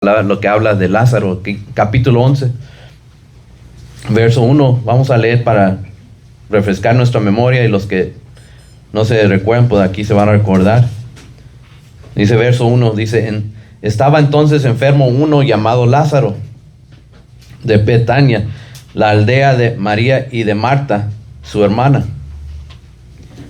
lo que habla de Lázaro, capítulo 11, verso 1. Vamos a leer para refrescar nuestra memoria, y los que no se recuerdan, pues aquí se van a recordar. Dice verso 1, dice: estaba entonces enfermo uno llamado Lázaro, de Betania, la aldea de María y de Marta, su hermana.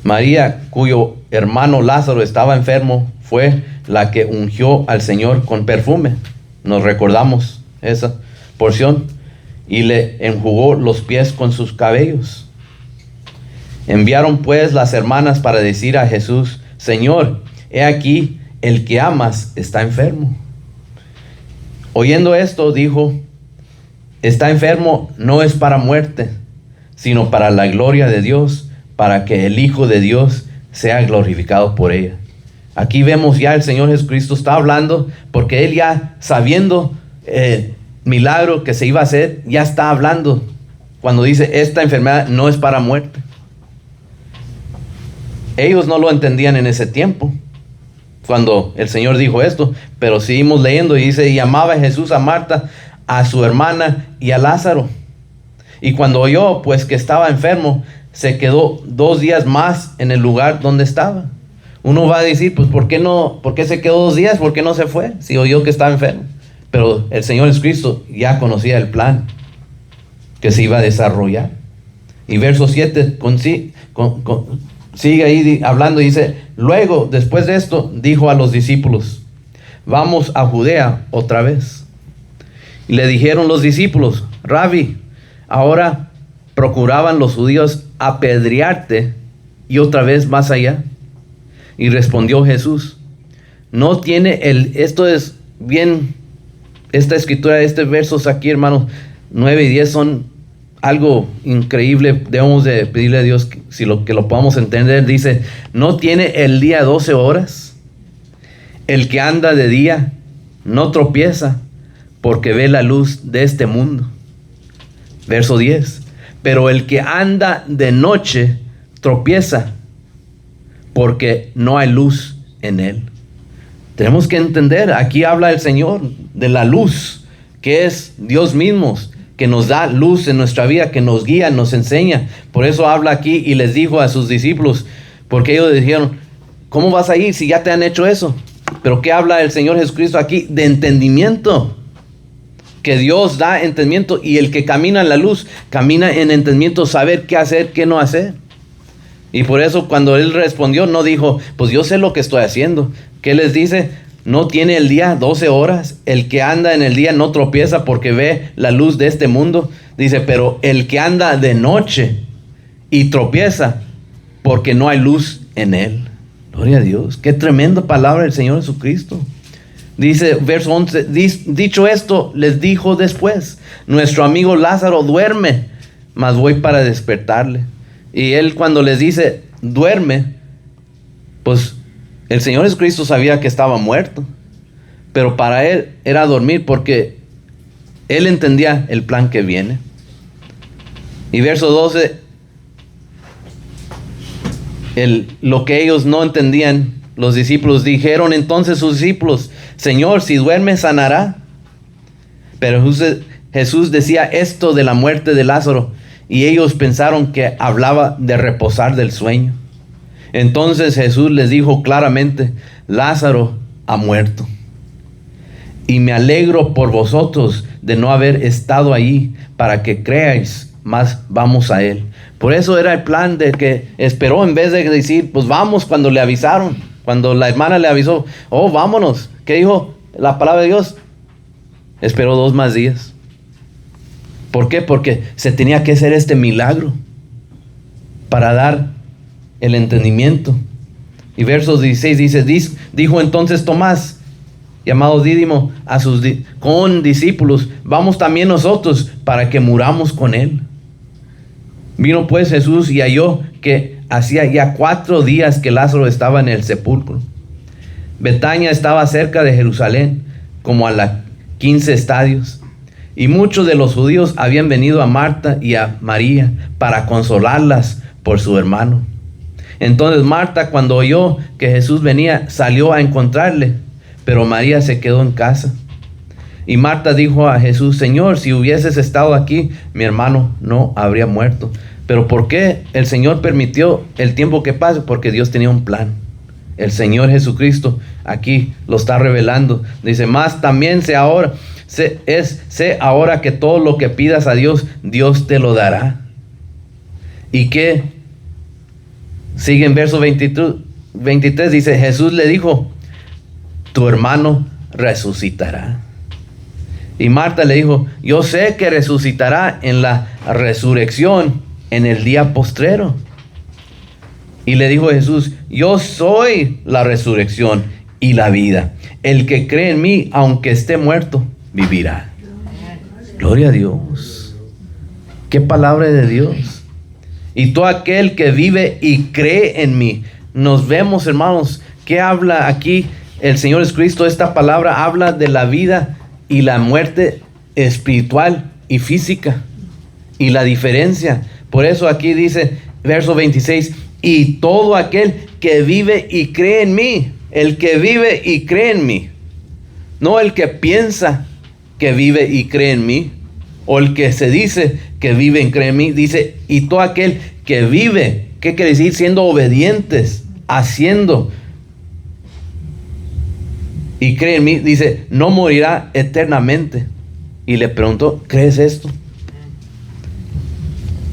María, cuyo hermano Lázaro estaba enfermo, fue la que ungió al Señor con perfume. Nos recordamos esa porción. Y le enjugó los pies con sus cabellos. Enviaron pues las hermanas para decir a Jesús: Señor, he aquí, el que amas está enfermo. Oyendo esto, dijo: está enfermo, no es para muerte, sino para la gloria de Dios, para que el Hijo de Dios sea glorificado por ella. Aquí vemos ya el Señor Jesucristo está hablando, porque Él ya sabiendo milagro que se iba a hacer, ya está hablando cuando dice: esta enfermedad no es para muerte. Ellos no lo entendían en ese tiempo cuando el Señor dijo esto, pero seguimos leyendo y dice: y amaba Jesús a Marta, a su hermana y a Lázaro. Y cuando oyó pues que estaba enfermo, se quedó 2 días más en el lugar donde estaba. Uno va a decir: pues ¿por qué se quedó 2 días? ¿Por qué no se fue si oyó que estaba enfermo? Pero el Señor Jesucristo ya conocía el plan que se iba a desarrollar. Y verso 7 sigue ahí hablando y dice: luego, después de esto, dijo a los discípulos: vamos a Judea otra vez. Y le dijeron los discípulos: Rabí, ahora procuraban los judíos apedrearte, y otra vez más allá. Y respondió Jesús: no tiene esto es bien, esta escritura, estos versos aquí, hermanos, 9 y 10 son algo increíble. Debemos de pedirle a Dios que lo podamos entender. Dice: ¿no tiene el día 12 horas? El que anda de día no tropieza, porque ve la luz de este mundo. Verso 10. Pero el que anda de noche tropieza, porque no hay luz en él. Tenemos que entender, aquí habla el Señor de la luz, que es Dios mismo, que nos da luz en nuestra vida, que nos guía, nos enseña. Por eso habla aquí y les dijo a sus discípulos, porque ellos dijeron: ¿cómo vas a ir si ya te han hecho eso? Pero ¿qué habla el Señor Jesucristo aquí? De entendimiento, que Dios da entendimiento, y el que camina en la luz, camina en entendimiento, saber qué hacer, qué no hacer. Y por eso cuando Él respondió, no dijo: pues yo sé lo que estoy haciendo. ¿Qué les dice? No tiene el día 12 horas. El que anda en el día no tropieza, porque ve la luz de este mundo. Dice: pero el que anda de noche y tropieza, porque no hay luz en él. Gloria a Dios. Qué tremenda palabra del Señor Jesucristo. Dice verso 11, dicho esto, les dijo después: nuestro amigo Lázaro duerme, mas voy para despertarle. Y Él, cuando les dice duerme, pues el Señor Jesucristo sabía que estaba muerto, pero para Él era dormir, porque Él entendía el plan que viene. Y verso 12, lo que ellos no entendían, los discípulos dijeron entonces sus discípulos: Señor, si duerme, sanará. Pero Jesús decía esto de la muerte de Lázaro, y ellos pensaron que hablaba de reposar del sueño. Entonces Jesús les dijo claramente: Lázaro ha muerto, y me alegro por vosotros de no haber estado allí, para que creáis, mas vamos a él. Por eso era el plan de que esperó, en vez de decir pues vamos, cuando le avisaron, cuando la hermana le avisó: oh, vámonos. ¿Qué dijo la palabra de Dios? Esperó 2 más días. ¿Por qué? Porque se tenía que hacer este milagro para dar el entendimiento. Y versos 16 dice: dijo entonces Tomás, llamado Dídimo, a sus condiscípulos: vamos también nosotros para que muramos con él. Vino pues Jesús y halló que hacía ya 4 días que Lázaro estaba en el sepulcro. Betania estaba cerca de Jerusalén, como a las 15 estadios. Y muchos de los judíos habían venido a Marta y a María para consolarlas por su hermano. Entonces Marta, cuando oyó que Jesús venía, salió a encontrarle, pero María se quedó en casa. Y Marta dijo a Jesús: Señor, si hubieses estado aquí, mi hermano no habría muerto. Pero ¿por qué el Señor permitió el tiempo que pase? Porque Dios tenía un plan. El Señor Jesucristo aquí lo está revelando. Dice: más también sé ahora que todo lo que pidas a Dios, Dios te lo dará. ¿Y qué? Sigue en verso 23, dice: Jesús le dijo: tu hermano resucitará. Y Marta le dijo: yo sé que resucitará en la resurrección en el día postrero. Y le dijo Jesús: yo soy la resurrección y la vida. El que cree en mí, aunque esté muerto, vivirá. Gloria a Dios. Qué palabra de Dios. Y todo aquel que vive y cree en mí. Nos vemos, hermanos, ¿qué habla aquí el Señor Jesucristo? Esta palabra habla de la vida y la muerte espiritual y física. Y la diferencia. Por eso aquí dice, verso 26, y todo aquel que vive y cree en mí. El que vive y cree en mí. No el que piensa que vive y cree en mí. O el que se dice que vive y cree en mí. Dice, y todo aquel que vive. ¿Qué quiere decir? Siendo obedientes, haciendo y cree en mí. Dice, no morirá eternamente. Y le preguntó: ¿crees esto?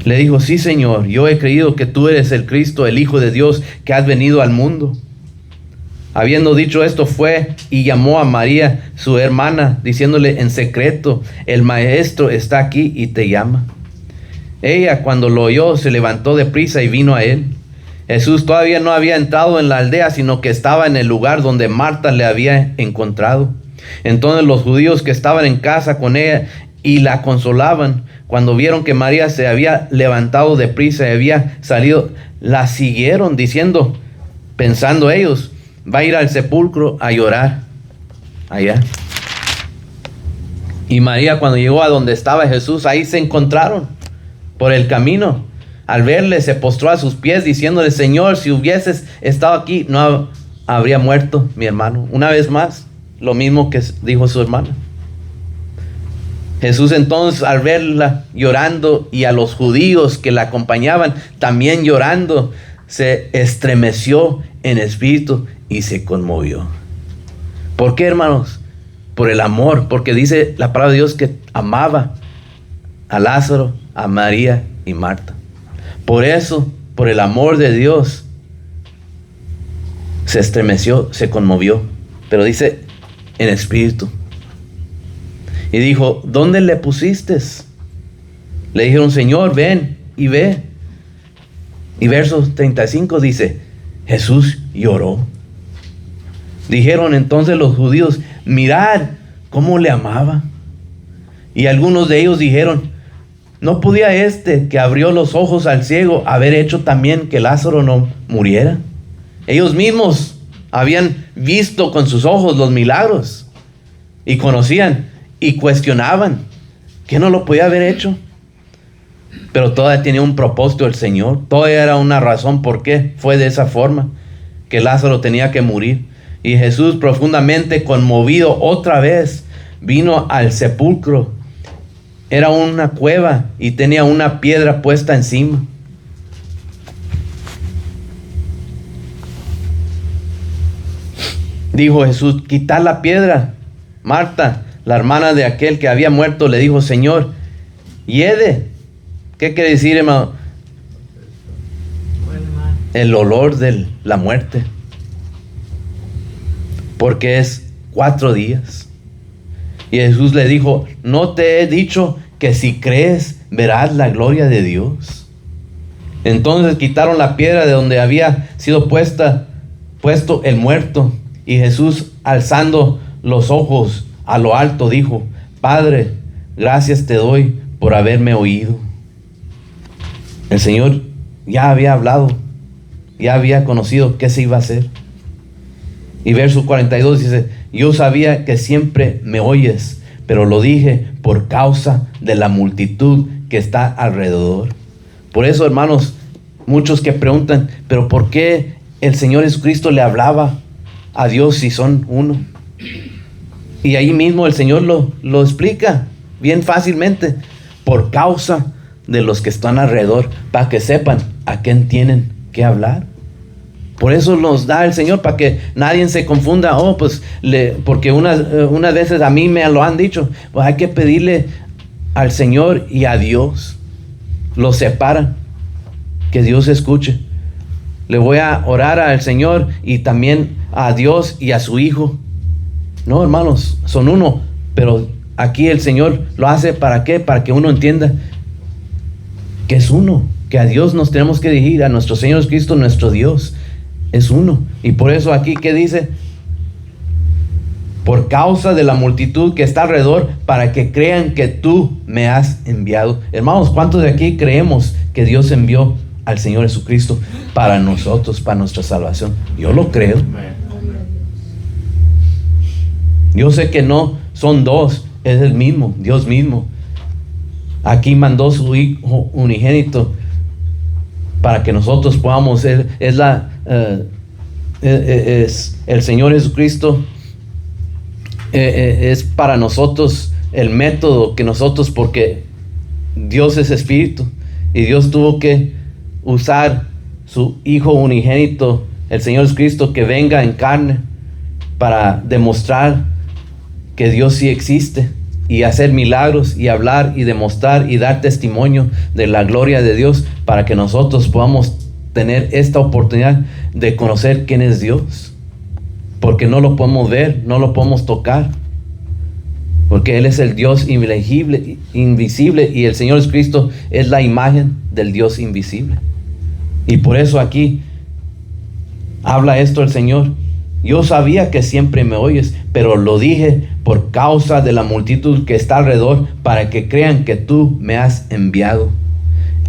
Le dijo: sí, Señor, yo he creído que tú eres el Cristo, el Hijo de Dios, que has venido al mundo. Habiendo dicho esto, fue y llamó a María, su hermana, diciéndole en secreto: el Maestro está aquí y te llama. Ella, cuando lo oyó, se levantó deprisa y vino a él. Jesús todavía no había entrado en la aldea, sino que estaba en el lugar donde Marta le había encontrado. Entonces los judíos que estaban en casa con ella y la consolaban, cuando vieron que María se había levantado deprisa y había salido, la siguieron, diciendo, pensando ellos: va a ir al sepulcro a llorar allá. Y María, cuando llegó a donde estaba Jesús, ahí se encontraron por el camino. Al verle, se postró a sus pies, diciéndole: Señor, si hubieses estado aquí, no habría muerto mi hermano. Una vez más, lo mismo que dijo su hermana. Jesús entonces, al verla llorando y a los judíos que la acompañaban también llorando, se estremeció en espíritu y se conmovió. ¿Por qué, hermanos? Por el amor, porque dice la palabra de Dios que amaba a Lázaro, a María y Marta. Por eso, por el amor de Dios, se estremeció, se conmovió. Pero dice en espíritu. Y dijo: ¿dónde le pusiste? Le dijeron: Señor, ven y ve. Y verso 35 dice: Jesús lloró. Dijeron entonces los judíos: mirad cómo le amaba. Y algunos de ellos dijeron: ¿no podía este que abrió los ojos al ciego haber hecho también que Lázaro no muriera? Ellos mismos habían visto con sus ojos los milagros y conocían y cuestionaban que no lo podía haber hecho. Pero todavía tenía un propósito el Señor. Todavía era una razón por qué fue de esa forma, que Lázaro tenía que morir. Y Jesús, profundamente conmovido, otra vez vino al sepulcro. Era una cueva y tenía una piedra puesta encima. Dijo Jesús: quitad la piedra. Marta, la hermana de aquel que había muerto, le dijo: Señor, hiede. ¿Qué quiere decir, hermano? El olor de la muerte. Porque es 4 días. Y Jesús le dijo: ¿no te he dicho que si crees verás la gloria de Dios? Entonces quitaron la piedra de donde había sido puesto el muerto. Y Jesús, alzando los ojos a lo alto, dijo: Padre, gracias te doy por haberme oído. El Señor ya había hablado, ya había conocido qué se iba a hacer. Y verso 42 dice: yo sabía que siempre me oyes, pero lo dije por causa de la multitud que está alrededor. Por eso, hermanos, muchos que preguntan: pero ¿por qué el Señor Jesucristo le hablaba a Dios si son uno? Y ahí mismo el Señor lo explica bien fácilmente. Por causa de los que están alrededor, para que sepan a quién tienen que hablar. Por eso nos da el Señor, para que nadie se confunda. Porque unas veces a mí me lo han dicho, pues hay que pedirle al Señor y a Dios. Los separan, que Dios escuche. Le voy a orar al Señor y también a Dios y a su Hijo. No, hermanos, son uno, pero aquí el Señor lo hace, ¿para qué? Para que uno entienda que es uno, que a Dios nos tenemos que dirigir, a nuestro Señor Jesucristo, nuestro Dios es uno. Y por eso aquí, ¿qué dice? Por causa de la multitud que está alrededor, para que crean que tú me has enviado. Hermanos, ¿cuántos de aquí creemos que Dios envió al Señor Jesucristo para nosotros, para nuestra salvación? Yo lo creo. Yo sé que no son dos, es el mismo, Dios mismo. Aquí mandó su Hijo unigénito para que nosotros podamos ser, es el Señor Jesucristo, es para nosotros el método que nosotros, porque Dios es espíritu y Dios tuvo que usar su Hijo unigénito, el Señor Jesucristo, que venga en carne para demostrar que Dios sí existe, y hacer milagros y hablar y demostrar y dar testimonio de la gloria de Dios, para que nosotros podamos tener esta oportunidad de conocer quién es Dios, porque no lo podemos ver, no lo podemos tocar, porque Él es el Dios invisible, y el Señor Jesucristo es la imagen del Dios invisible. Y por eso aquí habla esto el Señor: yo sabía que siempre me oyes, pero lo dije por causa de la multitud que está alrededor, para que crean que tú me has enviado.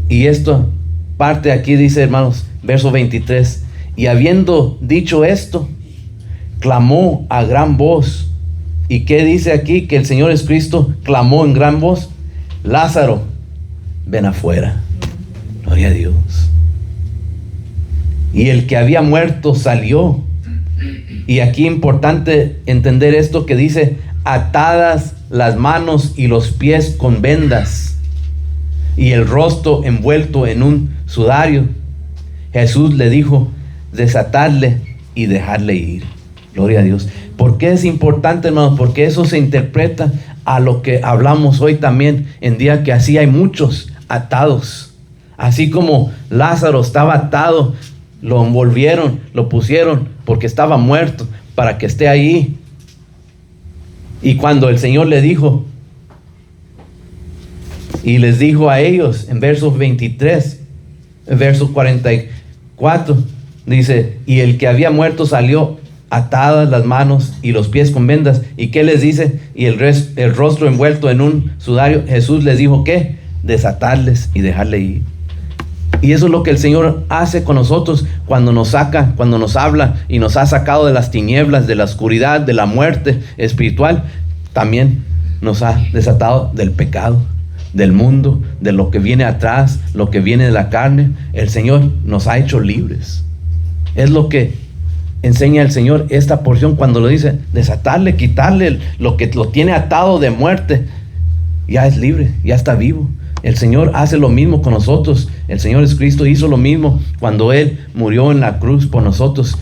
Y esto parte aquí, dice, hermanos, verso 23, y habiendo dicho esto, clamó a gran voz. ¿Y qué dice aquí? Que el Señor Jesucristo clamó en gran voz: Lázaro, ven afuera. Gloria a Dios. Y el que había muerto salió. Y aquí importante entender esto que dice: atadas las manos y los pies con vendas, y el rostro envuelto en un sudario. Jesús le dijo: desatadle y dejarle ir. Gloria a Dios. ¿Por qué es importante, hermanos? Porque eso se interpreta a lo que hablamos hoy también, en día que así hay muchos atados. Así como Lázaro estaba atado, lo envolvieron, lo pusieron porque estaba muerto, para que esté ahí. Y cuando el Señor le dijo, y les dijo a ellos en versos 23, en verso 44, dice: y el que había muerto salió, atadas las manos y los pies con vendas. ¿Y qué les dice? Y el rostro envuelto en un sudario. Jesús les dijo, ¿qué? Desatarles y dejarle ir. Y eso es lo que el Señor hace con nosotros cuando nos saca, cuando nos habla y nos ha sacado de las tinieblas, de la oscuridad, de la muerte espiritual. También nos ha desatado del pecado, del mundo, de lo que viene atrás, lo que viene de la carne. El Señor nos ha hecho libres. Es lo que enseña el Señor, esta porción, cuando lo dice: desatarle, quitarle lo que lo tiene atado de muerte. Ya es libre, ya está vivo. El Señor hace lo mismo con nosotros. El Señor Jesucristo hizo lo mismo cuando Él murió en la cruz por nosotros.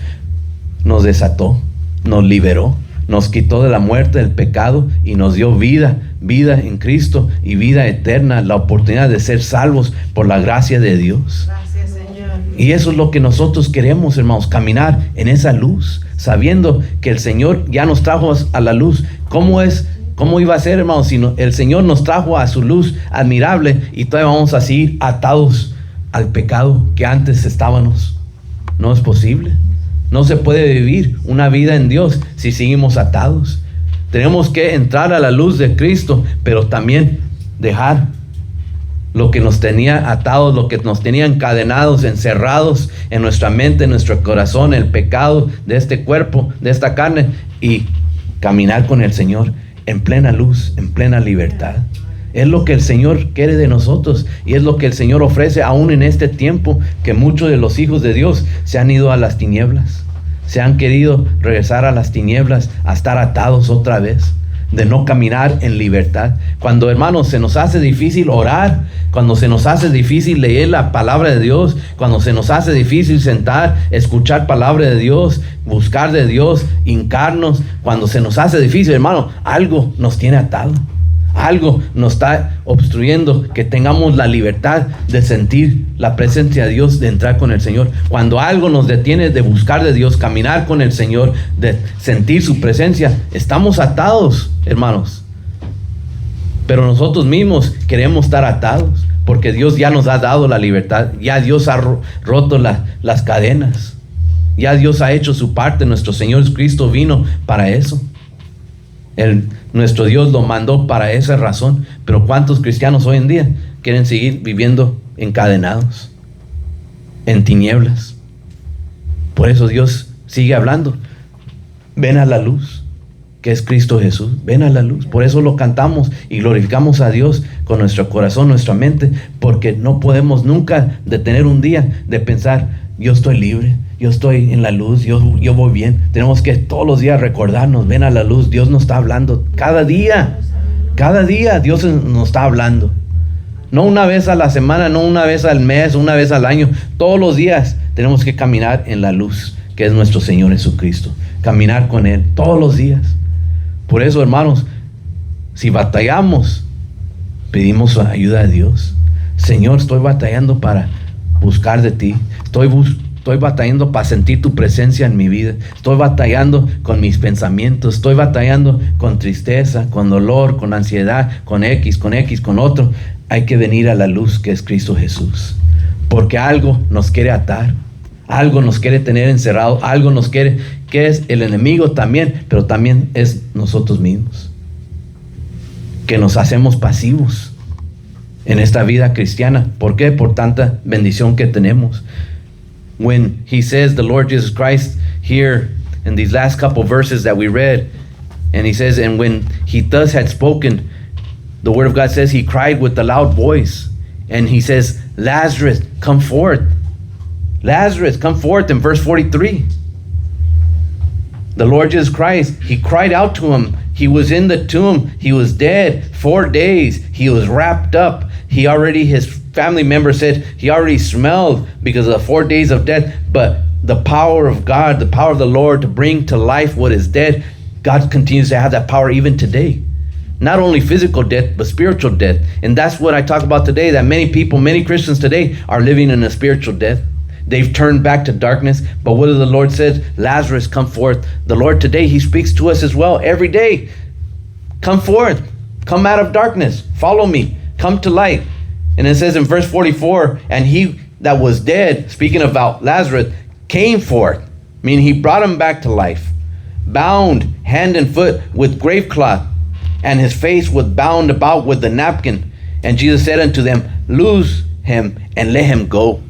Nos desató, nos liberó, nos quitó de la muerte, del pecado, y nos dio vida en Cristo y vida eterna, la oportunidad de ser salvos por la gracia de Dios. Gracias, Señor. Y eso es lo que nosotros queremos, hermanos, caminar en esa luz, sabiendo que el Señor ya nos trajo a la luz. ¿Cómo iba a ser, hermanos, si el Señor nos trajo a su luz admirable y todavía vamos a seguir atados al pecado que antes estábamos? No es posible. No se puede vivir una vida en Dios si seguimos atados. Tenemos que entrar a la luz de Cristo, pero también dejar lo que nos tenía atados, lo que nos tenía encadenados, encerrados en nuestra mente, en nuestro corazón, el pecado de este cuerpo, de esta carne, y caminar con el Señor en plena luz, en plena libertad. Es lo que el Señor quiere de nosotros, y es lo que el Señor ofrece aún en este tiempo que muchos de los hijos de Dios se han ido a las tinieblas, se han querido regresar a las tinieblas, a estar atados otra vez, de no caminar en libertad. Cuando, hermanos, se nos hace difícil orar, cuando se nos hace difícil leer la palabra de Dios, cuando se nos hace difícil sentar, escuchar palabra de Dios, buscar de Dios, hincarnos, cuando se nos hace difícil, hermano, algo nos tiene atado. Algo nos está obstruyendo que tengamos la libertad de sentir la presencia de Dios, de entrar con el Señor. Cuando algo nos detiene de buscar de Dios, caminar con el Señor, de sentir su presencia, estamos atados, hermanos. Pero nosotros mismos queremos estar atados, porque Dios ya nos ha dado la libertad. Ya Dios ha roto las cadenas. Ya Dios ha hecho su parte. Nuestro Señor Jesucristo vino para eso. Nuestro Dios lo mandó para esa razón. Pero ¿cuántos cristianos hoy en día quieren seguir viviendo encadenados, en tinieblas? Por eso Dios sigue hablando. Ven a la luz, que es Cristo Jesús. Ven a la luz. Por eso lo cantamos y glorificamos a Dios con nuestro corazón, nuestra mente, porque no podemos nunca detener un día de pensar: yo estoy libre, yo estoy en la luz, yo voy bien. Tenemos que todos los días recordarnos: ven a la luz. Dios nos está hablando cada día Dios nos está hablando. No una vez a la semana, no una vez al mes, una vez al año. Todos los días tenemos que caminar en la luz, que es nuestro Señor Jesucristo. Caminar con Él todos los días. Por eso, hermanos, si batallamos, pedimos ayuda a Dios. Señor, estoy batallando para buscar de ti. Estoy batallando para sentir tu presencia en mi vida. Estoy batallando con mis pensamientos. Estoy batallando con tristeza, con dolor, con ansiedad, con con otro. Hay que venir a la luz, que es Cristo Jesús. Porque algo nos quiere atar. Algo nos quiere tener encerrado. Algo nos quiere, que es el enemigo también, pero también es nosotros mismos. Que nos hacemos pasivos en esta vida cristiana. ¿Por qué? Por tanta bendición que tenemos. When he says, the Lord Jesus Christ here in these last couple verses that we read, and he says, and when he thus had spoken, the word of God says he cried with a loud voice, and he says, Lazarus, come forth. Lazarus, come forth, in verse 43. The Lord Jesus Christ, he cried out to him. He was in the tomb. He was dead 4 days. He was wrapped up. His family member said he already smelled because of the 4 days of death. But the power of God, the power of the Lord to bring to life what is dead, God continues to have that power even today. Not only physical death, but spiritual death. And that's what I talk about today, that many people, many Christians today are living in a spiritual death. They've turned back to darkness. But what does the Lord say? Lazarus, come forth. The Lord today, he speaks to us as well every day. Come forth. Come out of darkness. Follow me. Come to light. And it says in verse 44, and he that was dead, speaking about Lazarus, came forth. Meaning he brought him back to life. Bound hand and foot with grave cloth, and his face was bound about with the napkin. And Jesus said unto them, loose him and let him go.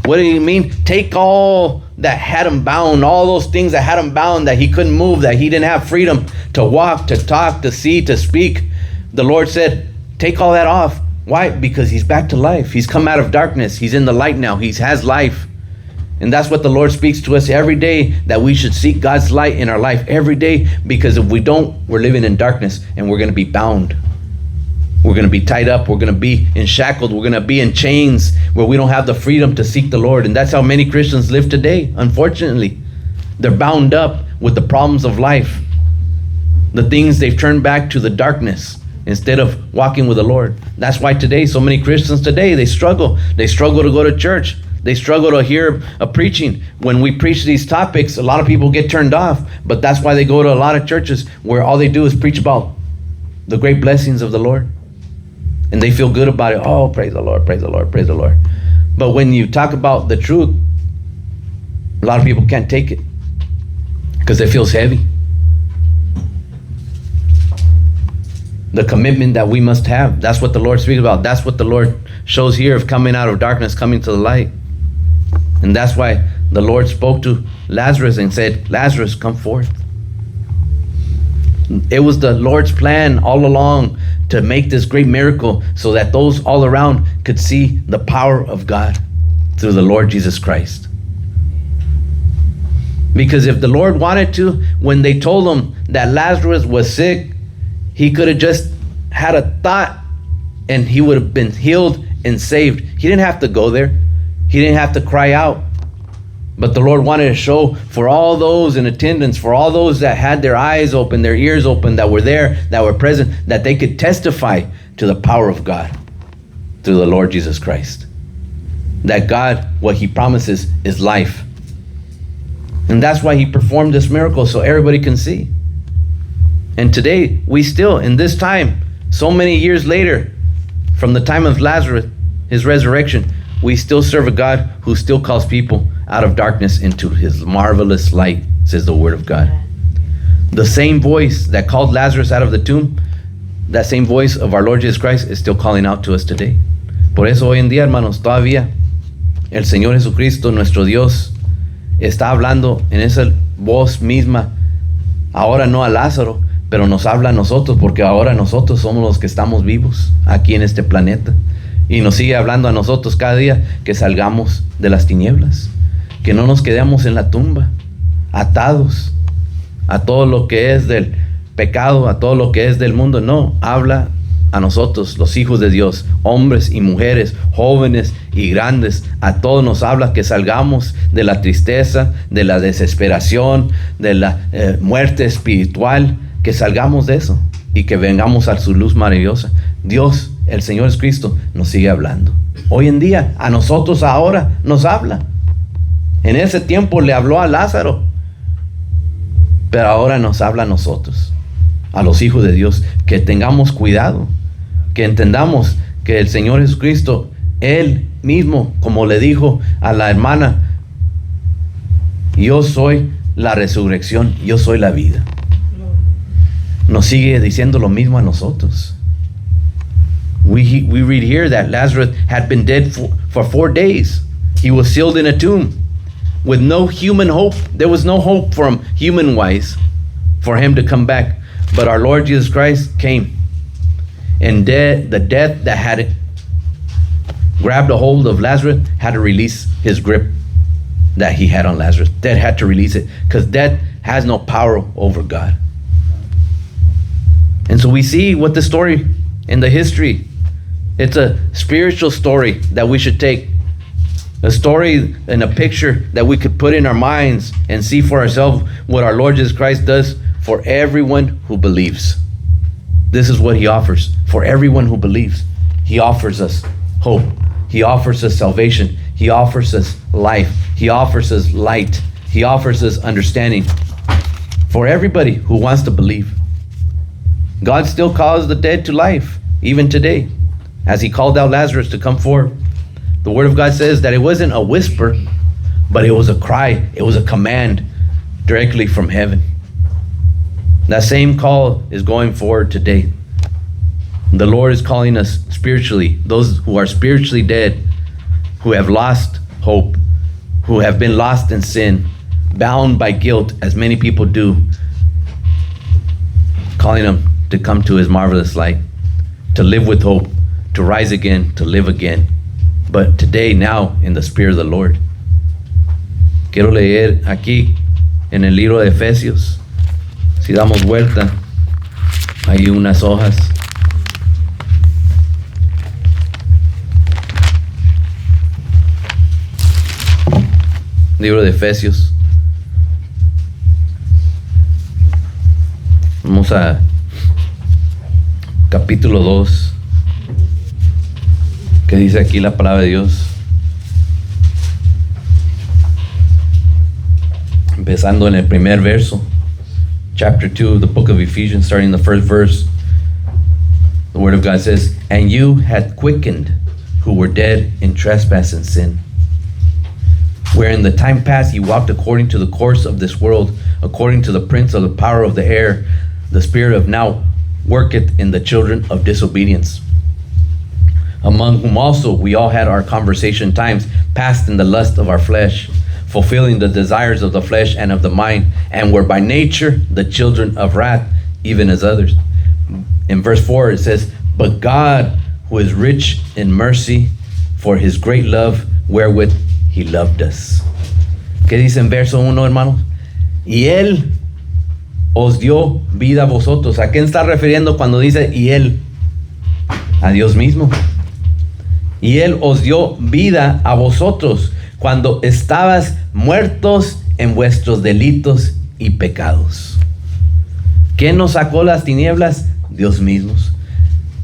What do you mean? Take all that had him bound, all those things that had him bound, that he couldn't move, that he didn't have freedom to walk, to talk, to see, to speak. The Lord said, take all that off. Why? Because he's back to life. He's come out of darkness. He's in the light now. He has life. And that's what the Lord speaks to us every day, that we should seek God's light in our life every day, because if we don't, we're living in darkness and we're going to be bound. We're going to be tied up. We're going to be shackled. We're going to be in chains where we don't have the freedom to seek the Lord. And that's how many Christians live today, unfortunately. They're bound up with the problems of life. The things they've turned back to the darkness instead of walking with the Lord. That's why today, so many Christians today, they struggle. They struggle to go to church. They struggle to hear a preaching. When we preach these topics, a lot of people get turned off. But that's why they go to a lot of churches where all they do is preach about the great blessings of the Lord. And they feel good about it. Oh, praise the Lord, praise the Lord, praise the Lord. But when you talk about the truth, a lot of people can't take it because it feels heavy. The commitment that we must have, that's what the Lord speaks about. That's what the Lord shows here, of coming out of darkness, coming to the light. And that's why the Lord spoke to Lazarus and said, Lazarus, come forth. It was the Lord's plan all along to make this great miracle so that those all around could see the power of God through the Lord Jesus Christ. Because if the Lord wanted to, when they told him that Lazarus was sick, he could have just had a thought and he would have been healed and saved. He didn't have to go there. He didn't have to cry out. But the Lord wanted to show for all those in attendance, for all those that had their eyes open, their ears open, that were there, that were present, that they could testify to the power of God through the Lord Jesus Christ. That God, what he promises is life. And that's why he performed this miracle, so everybody can see. And today, we still, in this time, so many years later, from the time of Lazarus, his resurrection, we still serve a God who still calls people out of darkness into his marvelous light, says the word of God. The same voice that called Lazarus out of the tomb, that same voice of our Lord Jesus Christ is still calling out to us today. Por eso hoy en día, hermanos, todavía el Señor Jesucristo, nuestro Dios, está hablando en esa voz misma, ahora no a Lázaro, pero nos habla a nosotros, porque ahora nosotros somos los que estamos vivos aquí en este planeta. Y nos sigue hablando a nosotros cada día que salgamos de las tinieblas, que no nos quedemos en la tumba, atados a todo lo que es del pecado, a todo lo que es del mundo. No, habla a nosotros, los hijos de Dios, hombres y mujeres, jóvenes y grandes. A todos nos habla que salgamos de la tristeza, de la desesperación, de la muerte espiritual, que salgamos de eso y que vengamos a su luz maravillosa. Dios, el Señor Jesucristo, nos sigue hablando. Hoy en día, a nosotros ahora nos habla. En ese tiempo le habló a Lázaro, pero ahora nos habla a nosotros, a los hijos de Dios, que tengamos cuidado, que entendamos que el Señor Jesucristo, Él mismo, como le dijo a la hermana, yo soy la resurrección, yo soy la vida. Nos sigue diciendo lo mismo a nosotros. We read here that Lazarus had been dead for 4 days. He was sealed in a tomb with no human hope. There was no hope for him, human-wise, for him to come back. But our Lord Jesus Christ came. And the death that had grabbed a hold of Lazarus had to release his grip that he had on Lazarus. Death had to release it, because death has no power over God. And so we see what the story in the history, it's a spiritual story that we should take. A story and a picture that we could put in our minds and see for ourselves what our Lord Jesus Christ does for everyone who believes. This is what he offers for everyone who believes. He offers us hope. He offers us salvation. He offers us life. He offers us light. He offers us understanding for everybody who wants to believe. God still calls the dead to life, even today, as he called out Lazarus to come forth. The word of God says that it wasn't a whisper, but it was a cry. It was a command directly from heaven. That same call is going forward today. The Lord is calling us spiritually, those who are spiritually dead, who have lost hope, who have been lost in sin, bound by guilt, as many people do, calling them to come to his marvelous light, to live with hope, to rise again, to live again. But today, now, in the Spirit of the Lord. Quiero leer aquí en el libro de Efesios. Si damos vuelta, hay unas hojas. Libro de Efesios. Vamos a capítulo 2, que dice aquí la palabra de Dios, empezando en el primer verso, chapter 2 of the book of Ephesians, starting the first verse. The word of God says, and you had quickened who were dead in trespass and sin, where in the time past you walked according to the course of this world, according to the prince of the power of the air, the spirit of now worketh in the children of disobedience, among whom also we all had our conversation times passed in the lust of our flesh, fulfilling the desires of the flesh and of the mind, and were by nature the children of wrath, even as others. In verse 4 it says, but God, who is rich in mercy, for his great love wherewith he loved us. ¿Qué dice en verso 1, hermanos? y Él os dio vida a vosotros. ¿A quién está refiriendo cuando dice y Él? A Dios mismo. Y Él os dio vida a vosotros cuando estabas muertos en vuestros delitos y pecados. ¿Quién nos sacó las tinieblas? Dios mismo.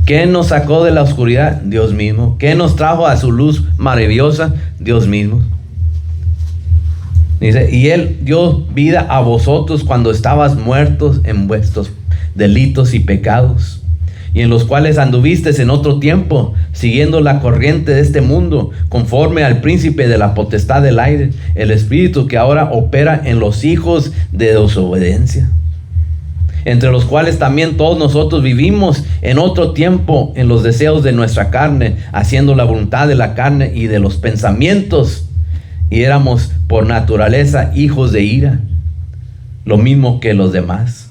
¿Quién nos sacó de la oscuridad? Dios mismo. ¿Quién nos trajo a su luz maravillosa? Dios mismo. Dice, y Él dio vida a vosotros cuando estabas muertos en vuestros delitos y pecados, y en los cuales anduvisteis en otro tiempo, siguiendo la corriente de este mundo, conforme al príncipe de la potestad del aire, el espíritu que ahora opera en los hijos de desobediencia, entre los cuales también todos nosotros vivimos en otro tiempo en los deseos de nuestra carne, haciendo la voluntad de la carne y de los pensamientos, y éramos por naturaleza hijos de ira, lo mismo que los demás.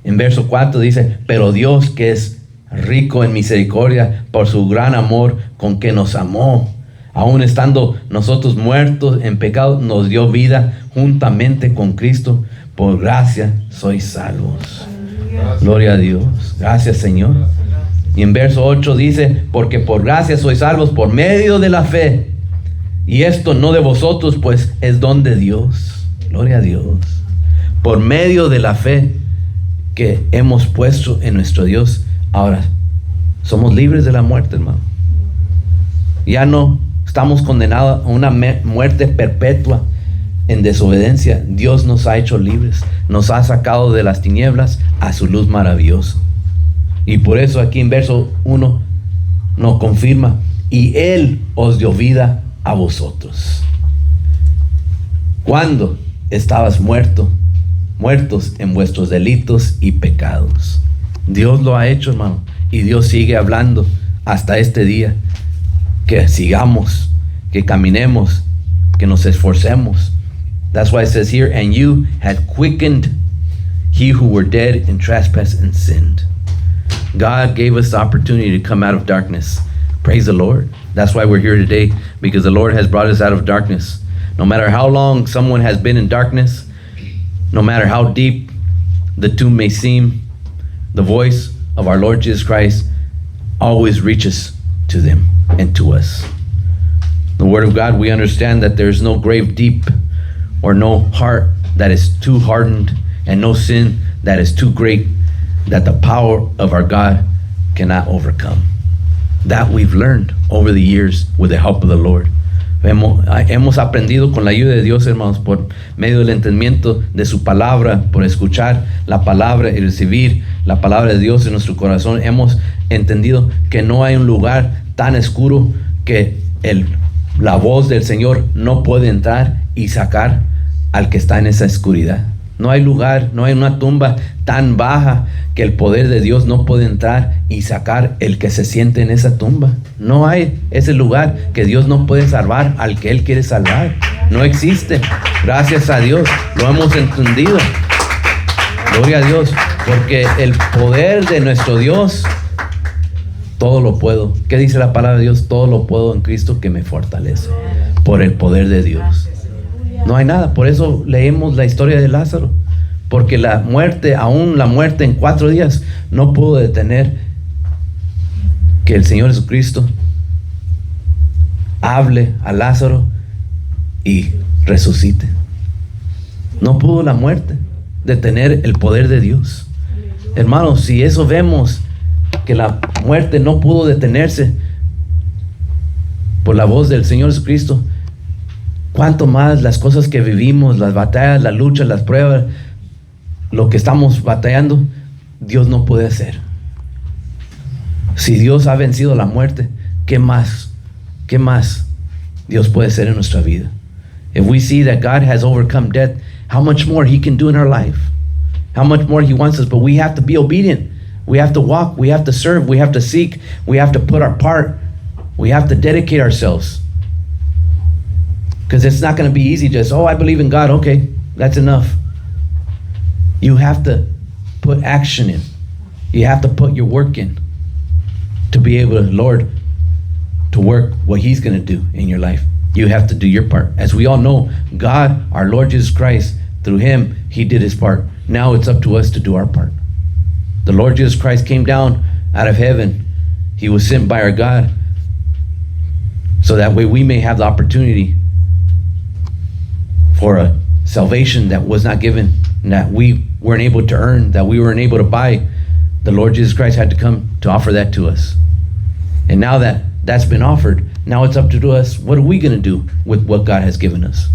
En verso 4 dice, pero Dios, que es rico en misericordia, por su gran amor con que nos amó, aun estando nosotros muertos en pecado, nos dio vida juntamente con Cristo. Por gracia sois salvos. Gloria a Dios. Gracias, Señor. Y en verso 8 dice, porque por gracia sois salvos por medio de la fe. Y esto no de vosotros, pues es don de Dios. Gloria a Dios. Por medio de la fe que hemos puesto en nuestro Dios. Ahora, somos libres de la muerte, hermano. Ya no estamos condenados a una muerte perpetua en desobediencia. Dios nos ha hecho libres. Nos ha sacado de las tinieblas a su luz maravillosa. Y por eso aquí en verso 1 nos confirma. Y Él os dio vida a vosotros. Cuando estabas muertos en vuestros delitos y pecados. Dios lo ha hecho, hermano. Y Dios sigue hablando hasta este día. Que sigamos, que caminemos, que nos esforcemos. That's why it says here, and you had quickened he who were dead in trespass and sinned. God gave us the opportunity to come out of darkness. Praise the Lord. That's why we're here today, because the Lord has brought us out of darkness. No matter how long someone has been in darkness, no matter how deep the tomb may seem, the voice of our Lord Jesus Christ always reaches to them and to us. The Word of God, we understand that there's no grave deep or no heart that is too hardened and no sin that is too great that the power of our God cannot overcome. That we've learned over the years with the help of the Lord. Hemos aprendido con la ayuda de Dios, hermanos, por medio del entendimiento de su palabra, por escuchar la palabra y recibir la palabra de Dios en nuestro corazón. Hemos entendido que no hay un lugar tan oscuro que la voz del Señor no puede entrar y sacar al que está en esa oscuridad. No hay lugar, no hay una tumba tan baja que el poder de Dios no puede entrar y sacar el que se siente en esa tumba. No hay ese lugar que Dios no puede salvar al que Él quiere salvar. No existe. Gracias a Dios lo hemos entendido. Gloria a Dios, porque el poder de nuestro Dios, todo lo puedo. ¿Qué dice la palabra de Dios? Todo lo puedo en Cristo que me fortalece. Por el poder de Dios. No hay nada. Por eso leemos la historia de Lázaro. Porque la muerte, aún la muerte en 4 días, no pudo detener que el Señor Jesucristo hable a Lázaro y resucite. No pudo la muerte detener el poder de Dios. Hermanos, si eso vemos, que la muerte no pudo detenerse por la voz del Señor Jesucristo, cuánto más las cosas que vivimos, las batallas, las luchas, las pruebas, lo que estamos batallando, Dios no puede hacer. Si Dios ha vencido la muerte, ¿qué más Dios puede hacer en nuestra vida? If we see that God has overcome death, how much more He can do in our life? How much more He wants us, but we have to be obedient. We have to walk, we have to serve, we have to seek, we have to put our part, we have to dedicate ourselves. Because it's not going to be easy just, oh, I believe in God, okay, that's enough. You have to put action in. You have to put your work in to be able to, Lord, to work what He's going to do in your life. You have to do your part. As we all know, God, our Lord Jesus Christ, Through him, he did his part. Now it's up to us to do our part. The Lord Jesus Christ came down out of heaven. He was sent by our God, so that way we may have the opportunity for a salvation that was not given, and that we weren't able to earn, that we weren't able to buy. The Lord Jesus Christ had to come to offer that to us. And now that that's been offered, now it's up to us. What are we going to do with what God has given us?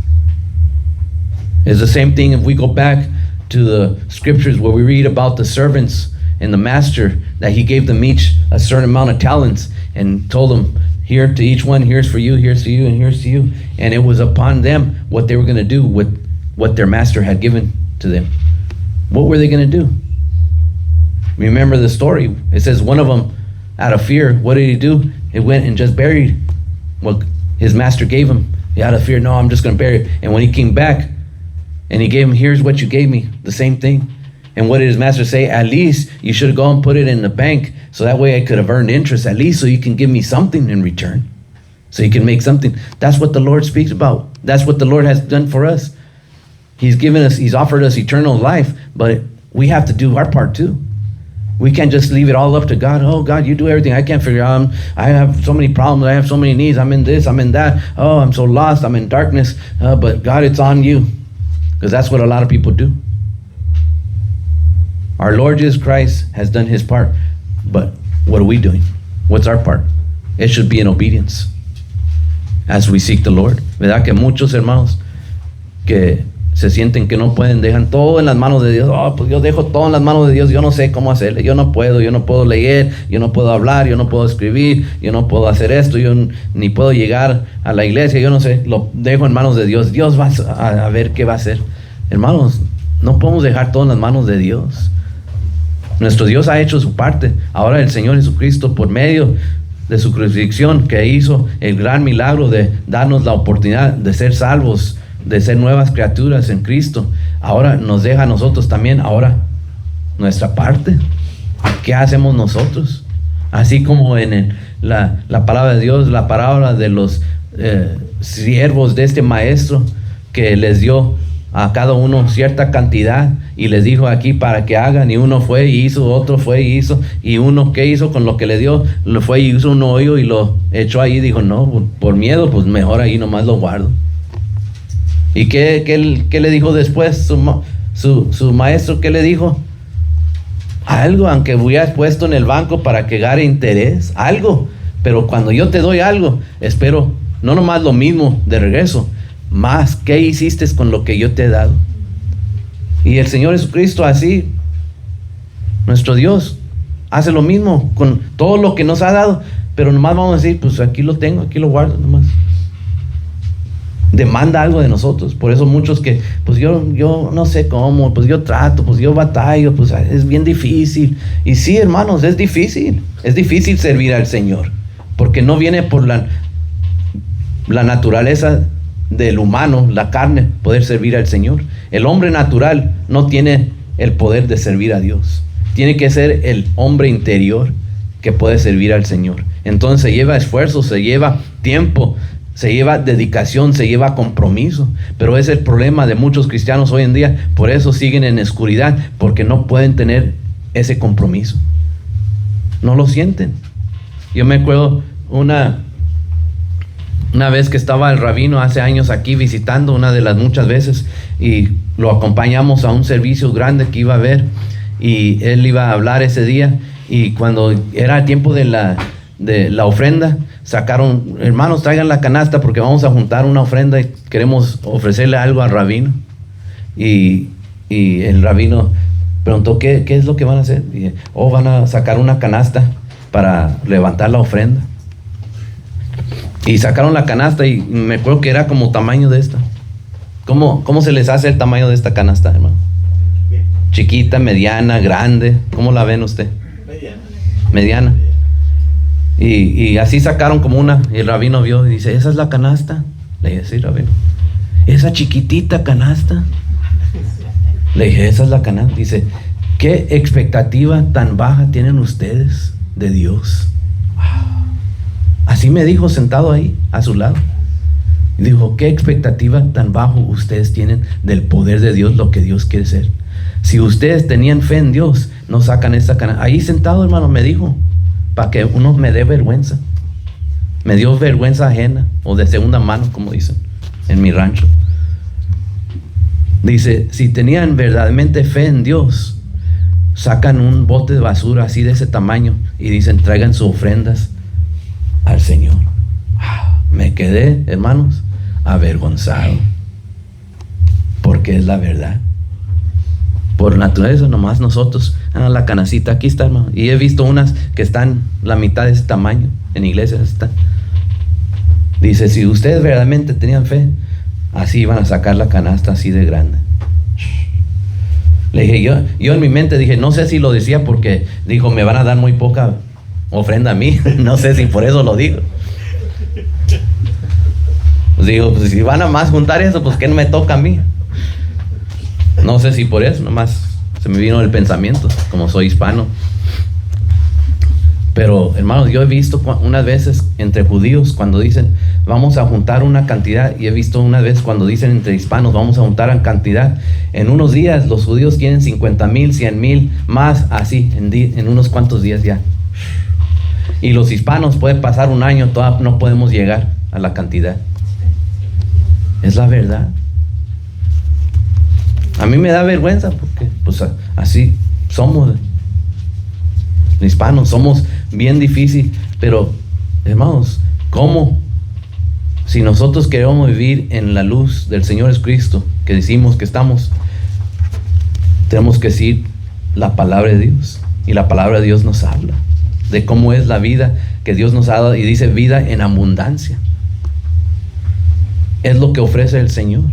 It's the same thing if we go back to the scriptures where we read about the servants and the master, that he gave them each a certain amount of talents and told them, here to each one, here's for you, here's to you, and here's to you. And it was upon them what they were going to do with what their master had given to them. What were they going to do? Remember the story. It says one of them, out of fear, what did he do? He went and just buried what his master gave him. Out of fear, no, I'm just going to bury it. And when he came back and he gave him, here's what you gave me, the same thing. And what did his master say? At least you should have gone and put it in the bank, so that way I could have earned interest, at least so you can give me something in return, so you can make something. That's what the Lord speaks about. That's what the Lord has done for us. He's given us, he's offered us eternal life, but we have to do our part too. We can't just leave it all up to God. Oh, God, you do everything. I can't figure out. I have so many problems. I have so many needs. I'm in this, I'm in that. Oh, I'm so lost. I'm in darkness. But God, it's on you. Because that's what a lot of people do. Our Lord Jesus Christ has done his part. But what are we doing? What's our part? It should be in obedience as we seek the Lord. ¿Verdad que muchos hermanos que se sienten que no pueden, dejan todo en las manos de Dios? Oh, pues yo dejo todo en las manos de Dios, yo no sé cómo hacerle, yo no puedo leer, yo no puedo hablar, yo no puedo escribir, yo no puedo hacer esto, yo ni puedo llegar a la iglesia, yo no sé, lo dejo en manos de Dios. Dios va a ver qué va a hacer. Hermanos, no podemos dejar todo en las manos de Dios. Nuestro Dios ha hecho su parte. Ahora el Señor Jesucristo, por medio de su crucifixión, que hizo el gran milagro de darnos la oportunidad de ser salvos, de ser nuevas criaturas en Cristo, ahora nos deja a nosotros también ahora nuestra parte. ¿Qué hacemos nosotros? Así como en la palabra de Dios, la parábola de los siervos de este maestro, que les dio a cada uno cierta cantidad y les dijo aquí para que hagan, y uno fue y hizo, otro fue y hizo, y uno ¿qué hizo con lo que le dio? Lo fue y hizo un hoyo y lo echó ahí. Dijo, no, por miedo, pues mejor ahí nomás lo guardo. ¿Y qué le dijo después su maestro? ¿Qué le dijo? Algo, aunque hubieras puesto en el banco para que gane interés, algo. Pero cuando yo te doy algo, espero no nomás lo mismo de regreso, más qué hiciste con lo que yo te he dado. Y el Señor Jesucristo así, nuestro Dios, hace lo mismo con todo lo que nos ha dado. Pero nomás vamos a decir, pues aquí lo tengo, aquí lo guardo nomás. Demanda algo de nosotros. Por eso muchos que, pues yo no sé cómo, pues yo trato, pues yo batallo, pues es bien difícil. Y sí, hermanos, es difícil servir al Señor, porque no viene por la naturaleza del humano, la carne, poder servir al Señor. El hombre natural no tiene el poder de servir a Dios. Tiene que ser el hombre interior que puede servir al Señor. Entonces se lleva esfuerzo, se lleva tiempo, se lleva dedicación, se lleva compromiso. Pero es el problema de muchos cristianos hoy en día. Por eso siguen en oscuridad, porque no pueden tener ese compromiso. No lo sienten. Yo me acuerdo una vez que estaba el rabino hace años aquí visitando, una de las muchas veces, y lo acompañamos a un servicio grande que iba a haber, y él iba a hablar ese día. Y cuando era tiempo de la ofrenda, sacaron, hermanos, traigan la canasta porque vamos a juntar una ofrenda y queremos ofrecerle algo al rabino. Y el rabino preguntó, ¿qué es lo que van a hacer? Y dije, van a sacar una canasta para levantar la ofrenda. Y sacaron la canasta y me acuerdo que era como tamaño de esta. ¿Cómo se les hace el tamaño de esta canasta, hermano? Chiquita, mediana, grande. ¿Cómo la ven usted? Mediana. Y así sacaron como una, y el rabino vio y dice, ¿esa es la canasta? Le dije, sí, rabino. ¿Esa chiquitita canasta? Le dije, esa es la canasta. Dice, ¿qué expectativa tan baja tienen ustedes de Dios? Así me dijo sentado ahí, a su lado. Y dijo, ¿qué expectativa tan bajo ustedes tienen del poder de Dios, lo que Dios quiere ser? Si ustedes tenían fe en Dios, no sacan esta canasta. Ahí sentado, hermano, me dijo, para que uno me dé vergüenza. Me dio vergüenza ajena, o de segunda mano, como dicen, en mi rancho. Dice, si tenían verdaderamente fe en Dios, sacan un bote de basura así de ese tamaño y dicen, traigan sus ofrendas al Señor. Me quedé, hermanos, avergonzado, porque es la verdad. Por naturaleza, nomás nosotros, la canacita, aquí está, hermano. Y he visto unas que están la mitad de ese tamaño, en iglesias están. Dice, si ustedes verdaderamente tenían fe, así iban a sacar la canasta así de grande. Le dije, yo en mi mente dije, no sé si lo decía porque dijo, me van a dar muy poca ofrenda a mí. No sé si por eso lo digo. Pues digo, pues si van a más juntar eso, pues ¿qué no me toca a mí? No sé si por eso, nomás se me vino el pensamiento, como soy hispano. Pero, hermanos, yo he visto unas veces entre judíos cuando dicen, vamos a juntar una cantidad, y he visto unas veces cuando dicen entre hispanos, vamos a juntar una cantidad. En unos días los judíos tienen 50,000, 100,000, más así, en unos cuantos días ya. Y los hispanos pueden pasar un año, todavía no podemos llegar a la cantidad. Es la verdad. A mí me da vergüenza porque pues así somos hispanos, somos bien difícil, pero hermanos, ¿cómo? Si nosotros queremos vivir en la luz del Señor Jesucristo, que decimos que estamos, tenemos que decir la palabra de Dios, y la palabra de Dios nos habla de cómo es la vida que Dios nos ha dado, y dice vida en abundancia. Es lo que ofrece el Señor.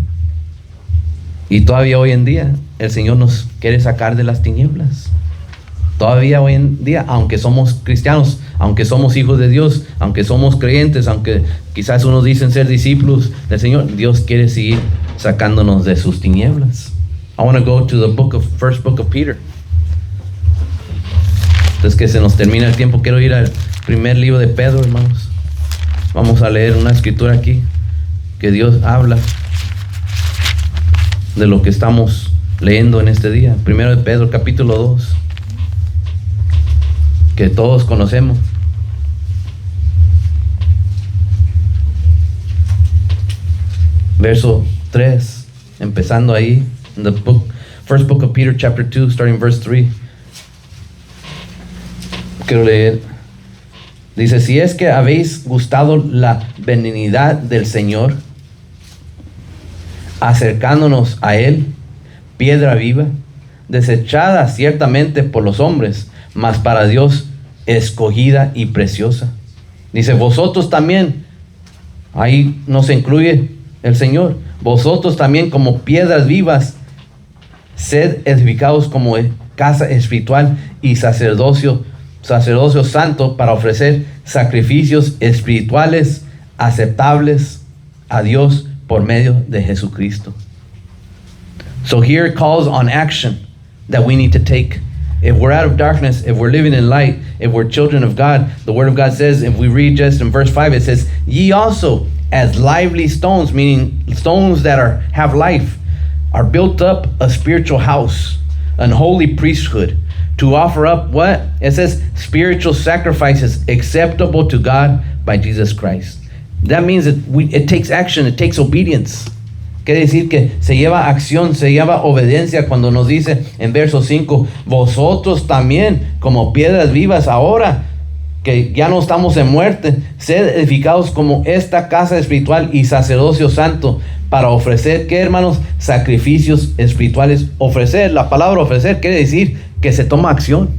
Y todavía hoy en día el Señor nos quiere sacar de las tinieblas. Todavía hoy en día, aunque somos cristianos, aunque somos hijos de Dios, aunque somos creyentes, aunque quizás unos dicen ser discípulos del Señor, Dios quiere seguir sacándonos de sus tinieblas. I want to go to the first book of Peter. Entonces que se nos termina el tiempo, quiero ir al primer libro de Pedro, hermanos. Vamos a leer una escritura aquí que Dios habla de lo que estamos leyendo en este día. Primero de Pedro, capítulo 2, que todos conocemos. Verso 3, empezando ahí, in the first book of Peter, chapter 2, starting verse 3. Quiero leer. Dice, si es que habéis gustado la benignidad del Señor, acercándonos a Él, piedra viva, desechada ciertamente por los hombres, mas para Dios escogida y preciosa. Dice, vosotros también, ahí nos incluye el Señor, vosotros también como piedras vivas, sed edificados como casa espiritual y sacerdocio santo, para ofrecer sacrificios espirituales aceptables a Dios por medio de Jesucristo. So here it calls on action that we need to take. If we're out of darkness, if we're living in light, if we're children of God, the Word of God says, if we read just in verse 5, it says, ye also as lively stones, meaning stones that have life, are built up a spiritual house, an holy priesthood, to offer up what? It says spiritual sacrifices acceptable to God by Jesus Christ. That means that it takes action, it takes obedience. Quiere decir que se lleva acción, se lleva obediencia cuando nos dice en verso 5, vosotros también como piedras vivas ahora que ya no estamos en muerte, sed edificados como esta casa espiritual y sacerdocio santo para ofrecer, ¿qué, hermanos? Sacrificios espirituales. Ofrecer, la palabra ofrecer quiere decir que se toma acción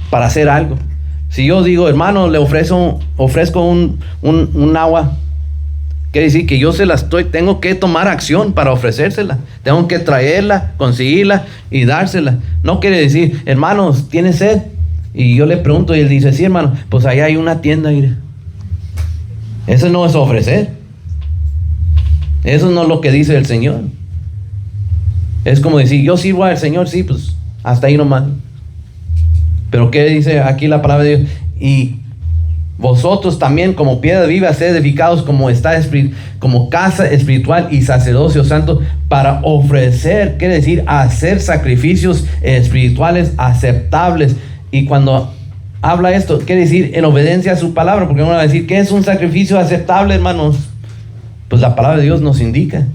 para hacer algo. Si yo digo, hermano, le ofrezco un agua, quiere decir que yo tengo que tomar acción para ofrecérsela. Tengo que traerla, conseguirla y dársela. No quiere decir, hermanos, ¿tiene sed? Y yo le pregunto y él dice, sí, hermano, pues allá hay una tienda. Mire. Eso no es ofrecer. Eso no es lo que dice el Señor. Es como decir, yo sirvo al Señor, sí, pues hasta ahí nomás. Pero ¿qué dice aquí la palabra de Dios? Y Vosotros también como piedra viva sed edificados como casa espiritual y sacerdocio santo para ofrecer, quiere decir hacer sacrificios espirituales aceptables. Y cuando habla esto, quiere decir en obediencia a su palabra, porque uno va a decir, ¿qué es un sacrificio aceptable, hermanos? Pues la palabra de Dios nos indica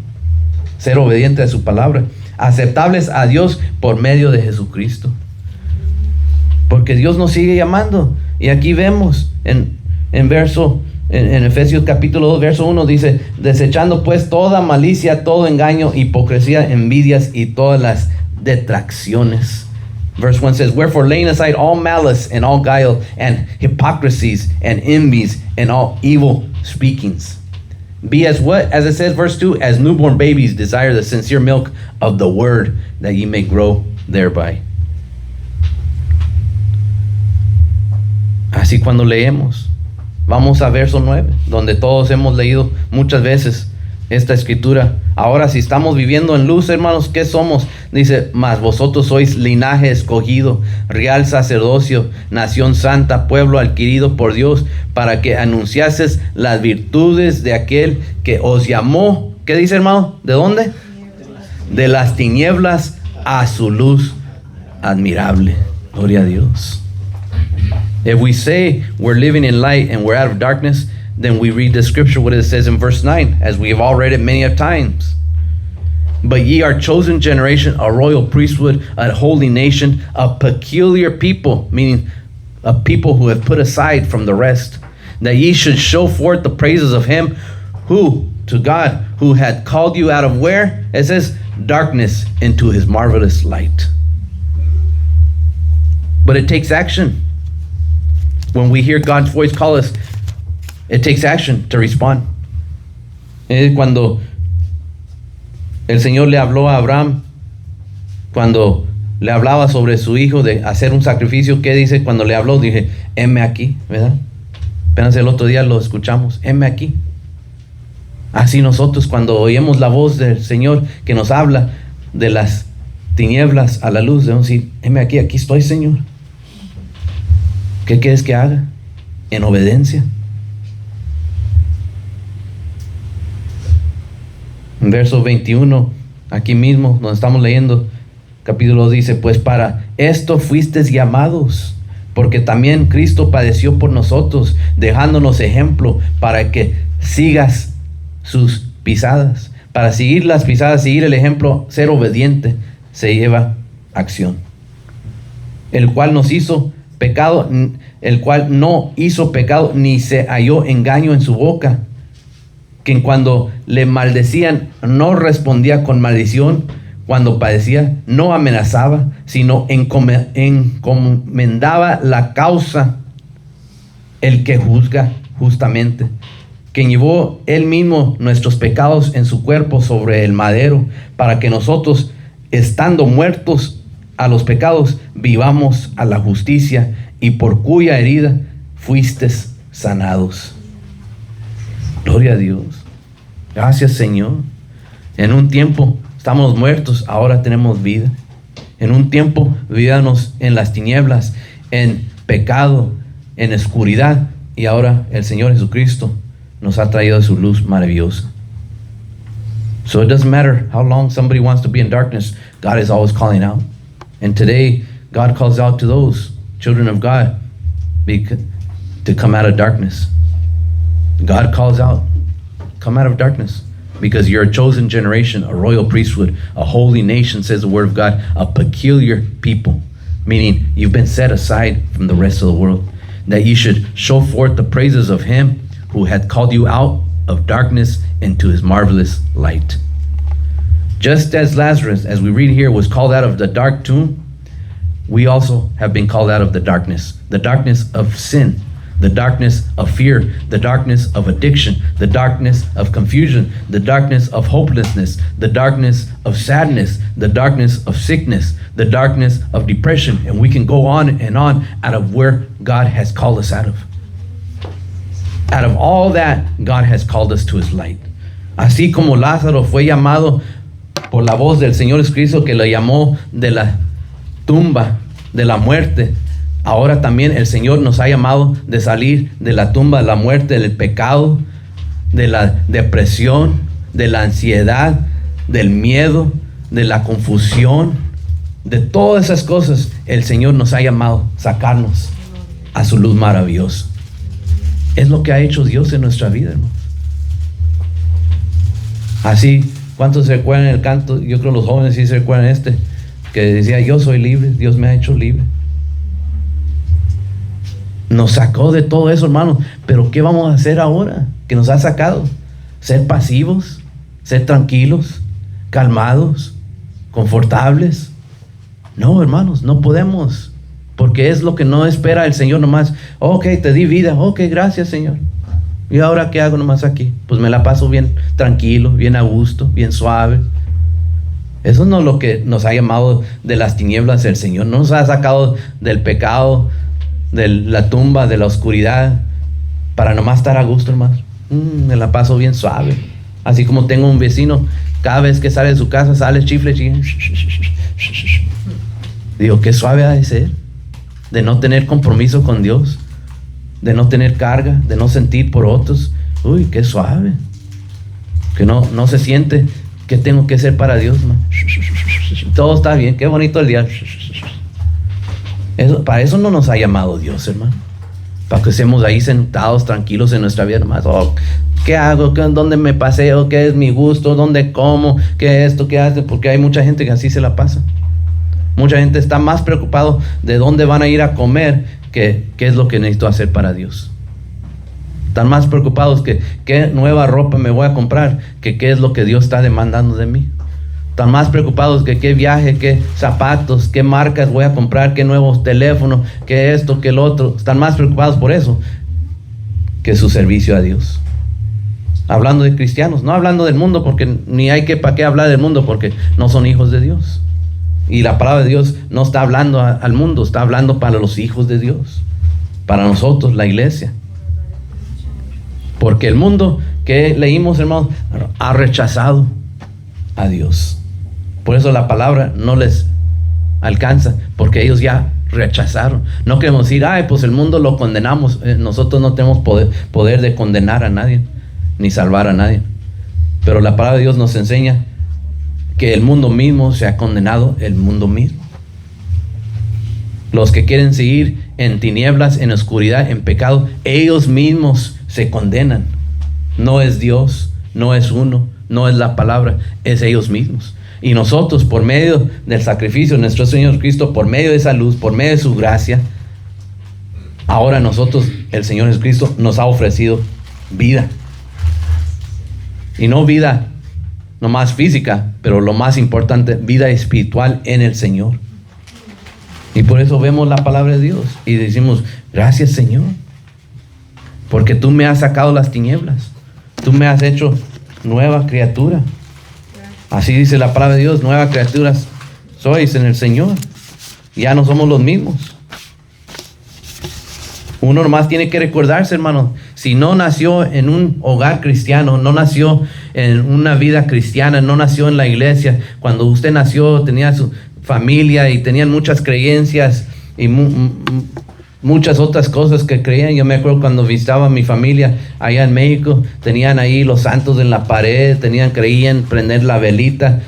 ser obediente a su palabra, aceptables a Dios por medio de Jesucristo. Porque Dios nos sigue llamando. Y aquí vemos en Efesios capítulo 2, verso 1 dice, desechando pues toda malicia, todo engaño, hipocresía, envidias y todas las detracciones. Verse 1 says, wherefore laying aside all malice and all guile and hypocrisies and envies and all evil speakings. Be as what? As it says, verse 2, as newborn babies desire the sincere milk of the word, that ye may grow thereby. Así cuando leemos, vamos a verso 9, donde todos hemos leído muchas veces esta escritura. Ahora, si estamos viviendo en luz, hermanos, ¿qué somos? Dice, mas vosotros sois linaje escogido, real sacerdocio, nación santa, pueblo adquirido por Dios, para que anunciases las virtudes de aquel que os llamó. ¿Qué dice, hermano? ¿De dónde? De las tinieblas a su luz admirable. Gloria a Dios. If we say we're living in light and we're out of darkness, then we read the scripture, what it says in verse 9, as we have all read it many a times. But ye are chosen generation, a royal priesthood, a holy nation, a peculiar people, meaning a people who have put aside from the rest, that ye should show forth the praises of him who, to God, who had called you out of where? It says, darkness into his marvelous light. But it takes action. When we hear God's voice call us, it takes action to respond. Cuando el Señor le habló a Abraham, cuando le hablaba sobre su hijo de hacer un sacrificio, ¿qué dice? Cuando le habló, dije, heme aquí, ¿verdad? Apenas el otro día lo escuchamos, heme aquí. Así nosotros cuando oímos la voz del Señor que nos habla de las tinieblas a la luz, debemos decir, heme aquí, aquí estoy, Señor. ¿Qué quieres que haga? En obediencia. En verso 21, aquí mismo, donde estamos leyendo, capítulo dice, pues para esto fuisteis llamados, porque también Cristo padeció por nosotros, dejándonos ejemplo para que sigas sus pisadas. Para seguir las pisadas, seguir el ejemplo, ser obediente, se lleva acción. El cual nos hizo pecado, el cual no hizo pecado, ni se halló engaño en su boca, que cuando le maldecían no respondía con maldición, cuando padecía no amenazaba, sino encomendaba la causa, el que juzga justamente, quien llevó él mismo nuestros pecados en su cuerpo sobre el madero, para que nosotros, estando muertos a los pecados, vivamos a la justicia, y por cuya herida fuistes sanados. Gloria a Dios. Gracias, Señor. En un tiempo estamos muertos, ahora tenemos vida. En un tiempo vivíamos en las tinieblas, en pecado, en oscuridad, y ahora el Señor Jesucristo nos ha traído su luz maravillosa. So it doesn't matter how long somebody wants to be in darkness, God is always calling out. And today, God calls out to those children of God to come out of darkness. God calls out, come out of darkness, because you're a chosen generation, a royal priesthood, a holy nation, says the word of God, a peculiar people, meaning you've been set aside from the rest of the world, that you should show forth the praises of him who had called you out of darkness into his marvelous light. Just as Lazarus, as we read here, was called out of the dark tomb, we also have been called out of the darkness of sin, the darkness of fear, the darkness of addiction, the darkness of confusion, the darkness of hopelessness, the darkness of sadness, the darkness of sickness, the darkness of depression, and we can go on and on out of where God has called us out of. Out of all that, God has called us to his light. Así como Lázaro fue llamado por la voz del Señor Jesucristo, que lo llamó de la tumba, de la muerte, Ahora también el Señor nos ha llamado de salir de la tumba, de la muerte, del pecado, de la depresión, de la ansiedad, del miedo, de la confusión, de todas esas cosas. El Señor nos ha llamado a sacarnos a su luz maravillosa. Es lo que ha hecho Dios en nuestra vida, hermanos. Así, ¿cuántos se recuerdan el canto? Yo creo los jóvenes sí se recuerdan que decía: yo soy libre, Dios me ha hecho libre. Nos sacó de todo eso, hermanos. Pero ¿qué vamos a hacer ahora que nos ha sacado? ¿Ser pasivos? ¿Ser tranquilos? ¿Calmados? ¿Confortables? No, hermanos, no podemos. Porque es lo que no espera el Señor nomás. Ok, te di vida. Ok, gracias, Señor. ¿Y ahora qué hago nomás aquí? Pues me la paso bien tranquilo, bien a gusto, bien suave. Eso no es lo que nos ha llamado de las tinieblas el Señor. No nos ha sacado del pecado, de la tumba, de la oscuridad, para nomás estar a gusto, hermano. Me la paso bien suave. Así como tengo un vecino, cada vez que sale de su casa, sale chifle. Digo, qué suave ha de ser, de no tener compromiso con Dios, de no tener carga, de no sentir por otros. Uy, qué suave. Que no se siente que tengo que ser para Dios, man. Todo está bien, qué bonito el día. Para eso no nos ha llamado Dios, hermano. Para que estemos ahí sentados tranquilos en nuestra vida, hermano. Oh, ¿qué hago? ¿Dónde me paseo? ¿Qué es mi gusto? ¿Dónde como? ¿Qué es esto? ¿Qué hace? Porque hay mucha gente que así se la pasa. Mucha gente está más preocupado de dónde van a ir a comer que qué es lo que necesito hacer para Dios. Están más preocupados que qué nueva ropa me voy a comprar que qué es lo que Dios está demandando de mí. Están más preocupados que qué viaje, qué zapatos, qué marcas voy a comprar, qué nuevos teléfonos, qué esto, qué el otro. Están más preocupados por eso que su servicio a Dios. Hablando de cristianos, no hablando del mundo, porque ni hay para qué hablar del mundo, porque no son hijos de Dios. Y la palabra de Dios no está hablando al mundo, está hablando para los hijos de Dios, para nosotros, la iglesia. Porque el mundo que leímos, hermanos, ha rechazado a Dios. Por eso la palabra no les alcanza, porque ellos ya rechazaron. No queremos decir, pues el mundo lo condenamos. Nosotros no tenemos poder de condenar a nadie, ni salvar a nadie. Pero la palabra de Dios nos enseña que el mundo mismo se ha condenado, el mundo mismo. Los que quieren seguir en tinieblas, en oscuridad, en pecado, ellos mismos se condenan. No es Dios, no es uno, no es la palabra, es ellos mismos. Y nosotros, por medio del sacrificio de nuestro Señor Cristo, por medio de esa luz, por medio de su gracia, ahora nosotros, el Señor Jesucristo nos ha ofrecido vida. Y no vida nomás física, pero lo más importante, vida espiritual en el Señor. Y por eso vemos la palabra de Dios y decimos, gracias, Señor, porque tú me has sacado las tinieblas, tú me has hecho nueva criatura. Así dice la palabra de Dios, nuevas criaturas sois en el Señor. Ya no somos los mismos. Uno nomás tiene que recordarse, hermano, si no nació en un hogar cristiano, no nació en una vida cristiana, no nació en la iglesia, cuando usted nació tenía su familia y tenían muchas creencias y muchas otras cosas que creían. Yo me acuerdo cuando visitaba a mi familia allá en México, tenían ahí los santos en la pared, creían prender la velita,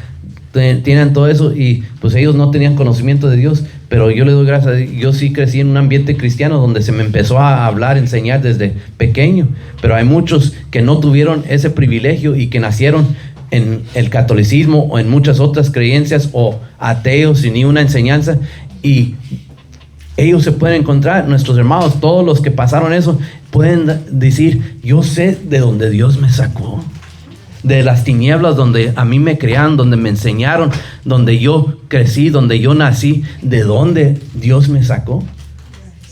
tenían todo eso, y pues ellos no tenían conocimiento de Dios. Pero yo le doy gracias a Dios, yo sí crecí en un ambiente cristiano donde se me empezó a hablar, enseñar desde pequeño. Pero hay muchos que no tuvieron ese privilegio y que nacieron en el catolicismo o en muchas otras creencias, o ateos sin ni una enseñanza, y ellos se pueden encontrar, nuestros hermanos, todos los que pasaron eso, pueden decir, yo sé de dónde Dios me sacó, de las tinieblas donde a mí me crearon, donde me enseñaron, donde yo crecí, donde yo nací, de dónde Dios me sacó.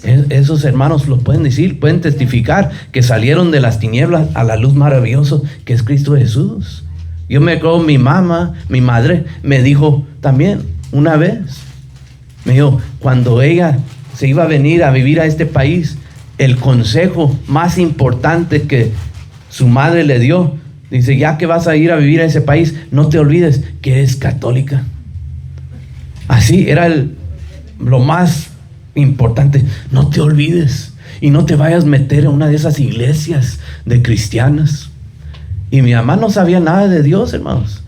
Esos hermanos lo pueden decir, pueden testificar que salieron de las tinieblas a la luz maravillosa que es Cristo Jesús. Yo me acuerdo, mi madre me dijo también una vez, me dijo, cuando ella se iba a venir a vivir a este país, el consejo más importante que su madre le dio, dice, ya que vas a ir a vivir a ese país, no te olvides que eres católica. Así era lo más importante, no te olvides y no te vayas a meter en una de esas iglesias de cristianas. Y mi mamá no sabía nada de Dios, hermanos.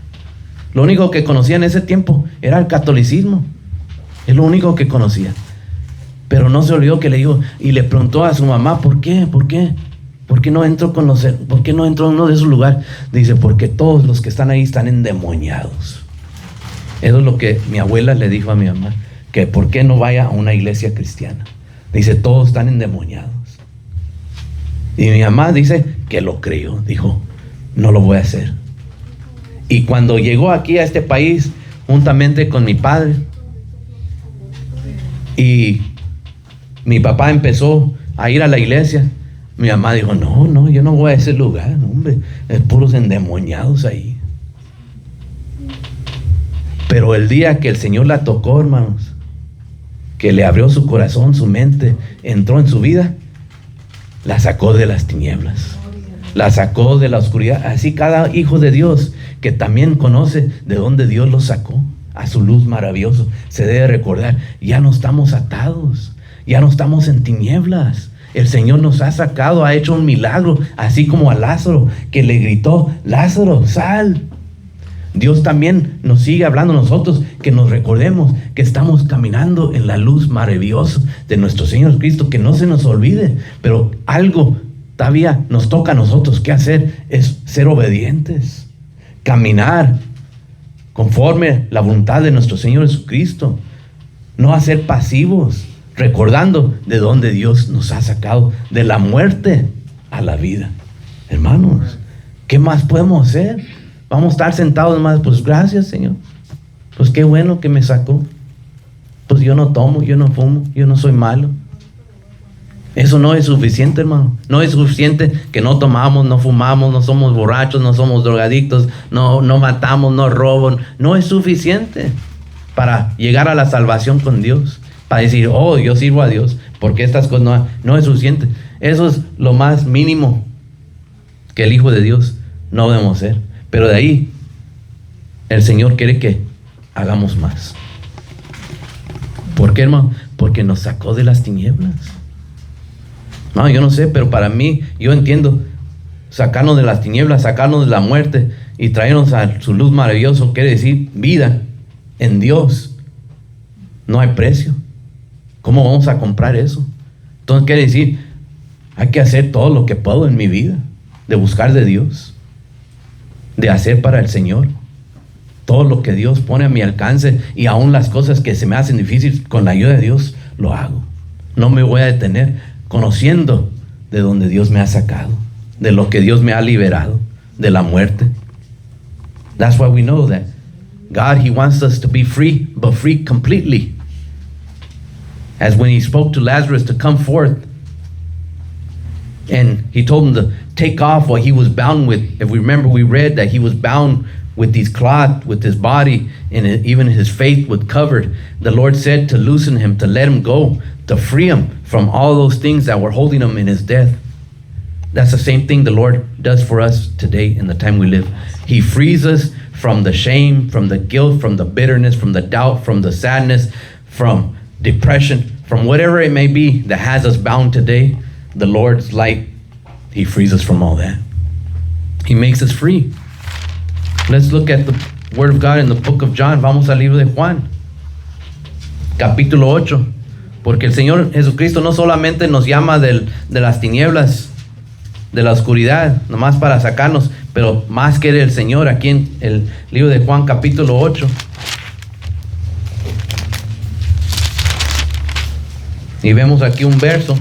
Lo único que conocía en ese tiempo era el catolicismo. Es lo único que conocía. Pero no se olvidó que le dijo, y le preguntó a su mamá, ¿por qué? ¿Por qué? ¿Por qué no entro en uno de esos lugares? Dice, porque todos los que están ahí están endemoniados. Eso es lo que mi abuela le dijo a mi mamá, que por qué no vaya a una iglesia cristiana. Dice, todos están endemoniados. Y mi mamá dice que lo creyó. Dijo, no lo voy a hacer. Y cuando llegó aquí a este país, juntamente con mi padre, y mi papá empezó a ir a la iglesia, mi mamá dijo, no, yo no voy a ese lugar, hombre, es puros endemoniados ahí. Pero el día que el Señor la tocó, hermanos, que le abrió su corazón, su mente, entró en su vida, la sacó de las tinieblas, la sacó de la oscuridad. Así cada hijo de Dios que también conoce de dónde Dios los sacó a su luz maravillosa, se debe recordar, ya no estamos atados, ya no estamos en tinieblas. El Señor nos ha sacado, ha hecho un milagro, así como a Lázaro, que le gritó, Lázaro, sal. Dios también nos sigue hablando a nosotros, que nos recordemos que estamos caminando en la luz maravillosa de nuestro Señor Cristo, que no se nos olvide, pero algo todavía nos toca a nosotros que hacer, es ser obedientes, caminar conforme la voluntad de nuestro Señor Jesucristo, no hacer pasivos, recordando de dónde Dios nos ha sacado, de la muerte a la vida. Hermanos, ¿qué más podemos hacer? Vamos a estar sentados más, pues gracias, Señor. Pues qué bueno que me sacó. Pues yo no tomo, yo no fumo, yo no soy malo. Eso no es suficiente, hermano. No es suficiente que no tomamos, no fumamos, no somos borrachos, no somos drogadictos, no matamos, no roban. No es suficiente para llegar a la salvación con Dios. Para decir, oh, yo sirvo a Dios, porque estas cosas no es suficiente. Eso es lo más mínimo que el Hijo de Dios no debemos ser. Pero de ahí, el Señor quiere que hagamos más. ¿Por qué, hermano? Porque nos sacó de las tinieblas. No, yo no sé, pero para mí, yo entiendo, sacarnos de las tinieblas, sacarnos de la muerte y traernos a su luz maravillosa, quiere decir vida en Dios. No hay precio. ¿Cómo vamos a comprar eso? Entonces quiere decir, hay que hacer todo lo que puedo en mi vida, de buscar de Dios, de hacer para el Señor. Todo lo que Dios pone a mi alcance, y aún las cosas que se me hacen difíciles, con la ayuda de Dios, lo hago. No me voy a detener, conociendo de donde Dios me ha sacado, de lo que Dios me ha liberado, de la muerte. That's why we know that God, He wants us to be free, but free completely. As when He spoke to Lazarus to come forth, and He told him to take off what he was bound with. If we remember, we read that he was bound with these cloth, with his body, and even his faith was covered. The Lord said to loosen him, to let him go, to free him from all those things that were holding him in his death. That's the same thing the Lord does for us today in the time we live. He frees us from the shame, from the guilt, from the bitterness, from the doubt, from the sadness, from depression, from whatever it may be that has us bound today. The Lord's light, He frees us from all that. He makes us free. Let's look at the Word of God in the book of John. Vamos al libro de Juan, capítulo 8. Porque el Señor Jesucristo no solamente nos llama de las tinieblas, de la oscuridad, nomás para sacarnos, pero más quiere el Señor aquí en el libro de Juan, capítulo 8. Y vemos aquí un verso.